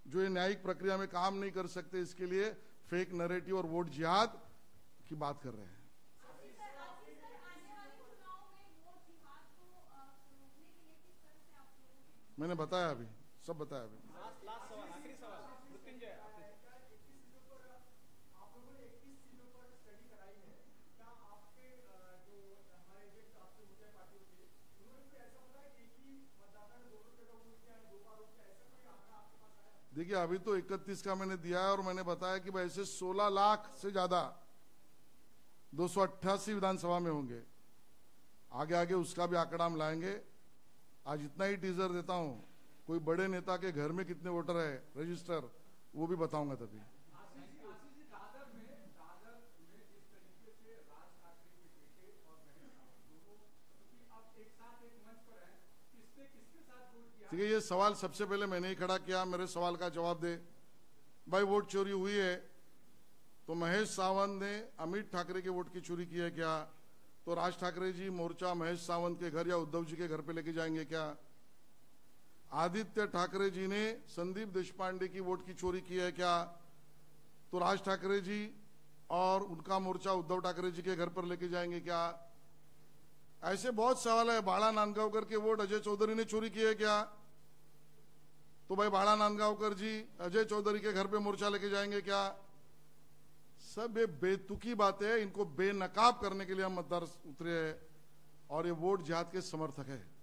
जो ये न्यायिक प्रक्रिया में काम नहीं कर सकते। इसके लिए फेक नैरेटिव और वोट जिहाद की बात कर रहे हैं। मैंने बताया अभी, सब बताया अभी। लास्ट सवाल, आखिरी सवाल मृत्युंजय। देखिए अभी तो 31 का मैंने दिया है और मैंने बताया कि भाई ऐसे 16 लाख से ज्यादा 288 विधानसभा में होंगे। आगे आगे उसका भी आंकड़ा हम लाएंगे। आज इतना ही टीजर देता हूं, कोई बड़े नेता के घर में कितने वोटर है रजिस्टर, वो भी बताऊंगा तभी। ठीक है, ये सवाल सबसे पहले मैंने ही खड़ा किया, मेरे सवाल का जवाब दे। भाई वोट चोरी हुई है तो महेश सावंत ने अमित ठाकरे के वोट की चोरी की है क्या? तो राज ठाकरे जी मोर्चा महेश सावंत के घर या उद्धव जी के घर पे लेके जाएंगे क्या? आदित्य ठाकरे जी ने संदीप देशपांडे की वोट की चोरी की है क्या? तो राज ठाकरे जी और उनका मोर्चा उद्धव ठाकरे जी के घर पर लेके जाएंगे क्या? ऐसे बहुत सवाल है। बाळा नांदगावकर के वोट अजय चौधरी ने चोरी किए क्या? तो भाई बाळा नांदगावकर जी अजय चौधरी के घर पे मोर्चा लेके जाएंगे क्या? सब ये बेतुकी बातें हैं, इनको बेनकाब करने के लिए हम मतदार उतरे हैं और ये वोट जिहाद के समर्थक है।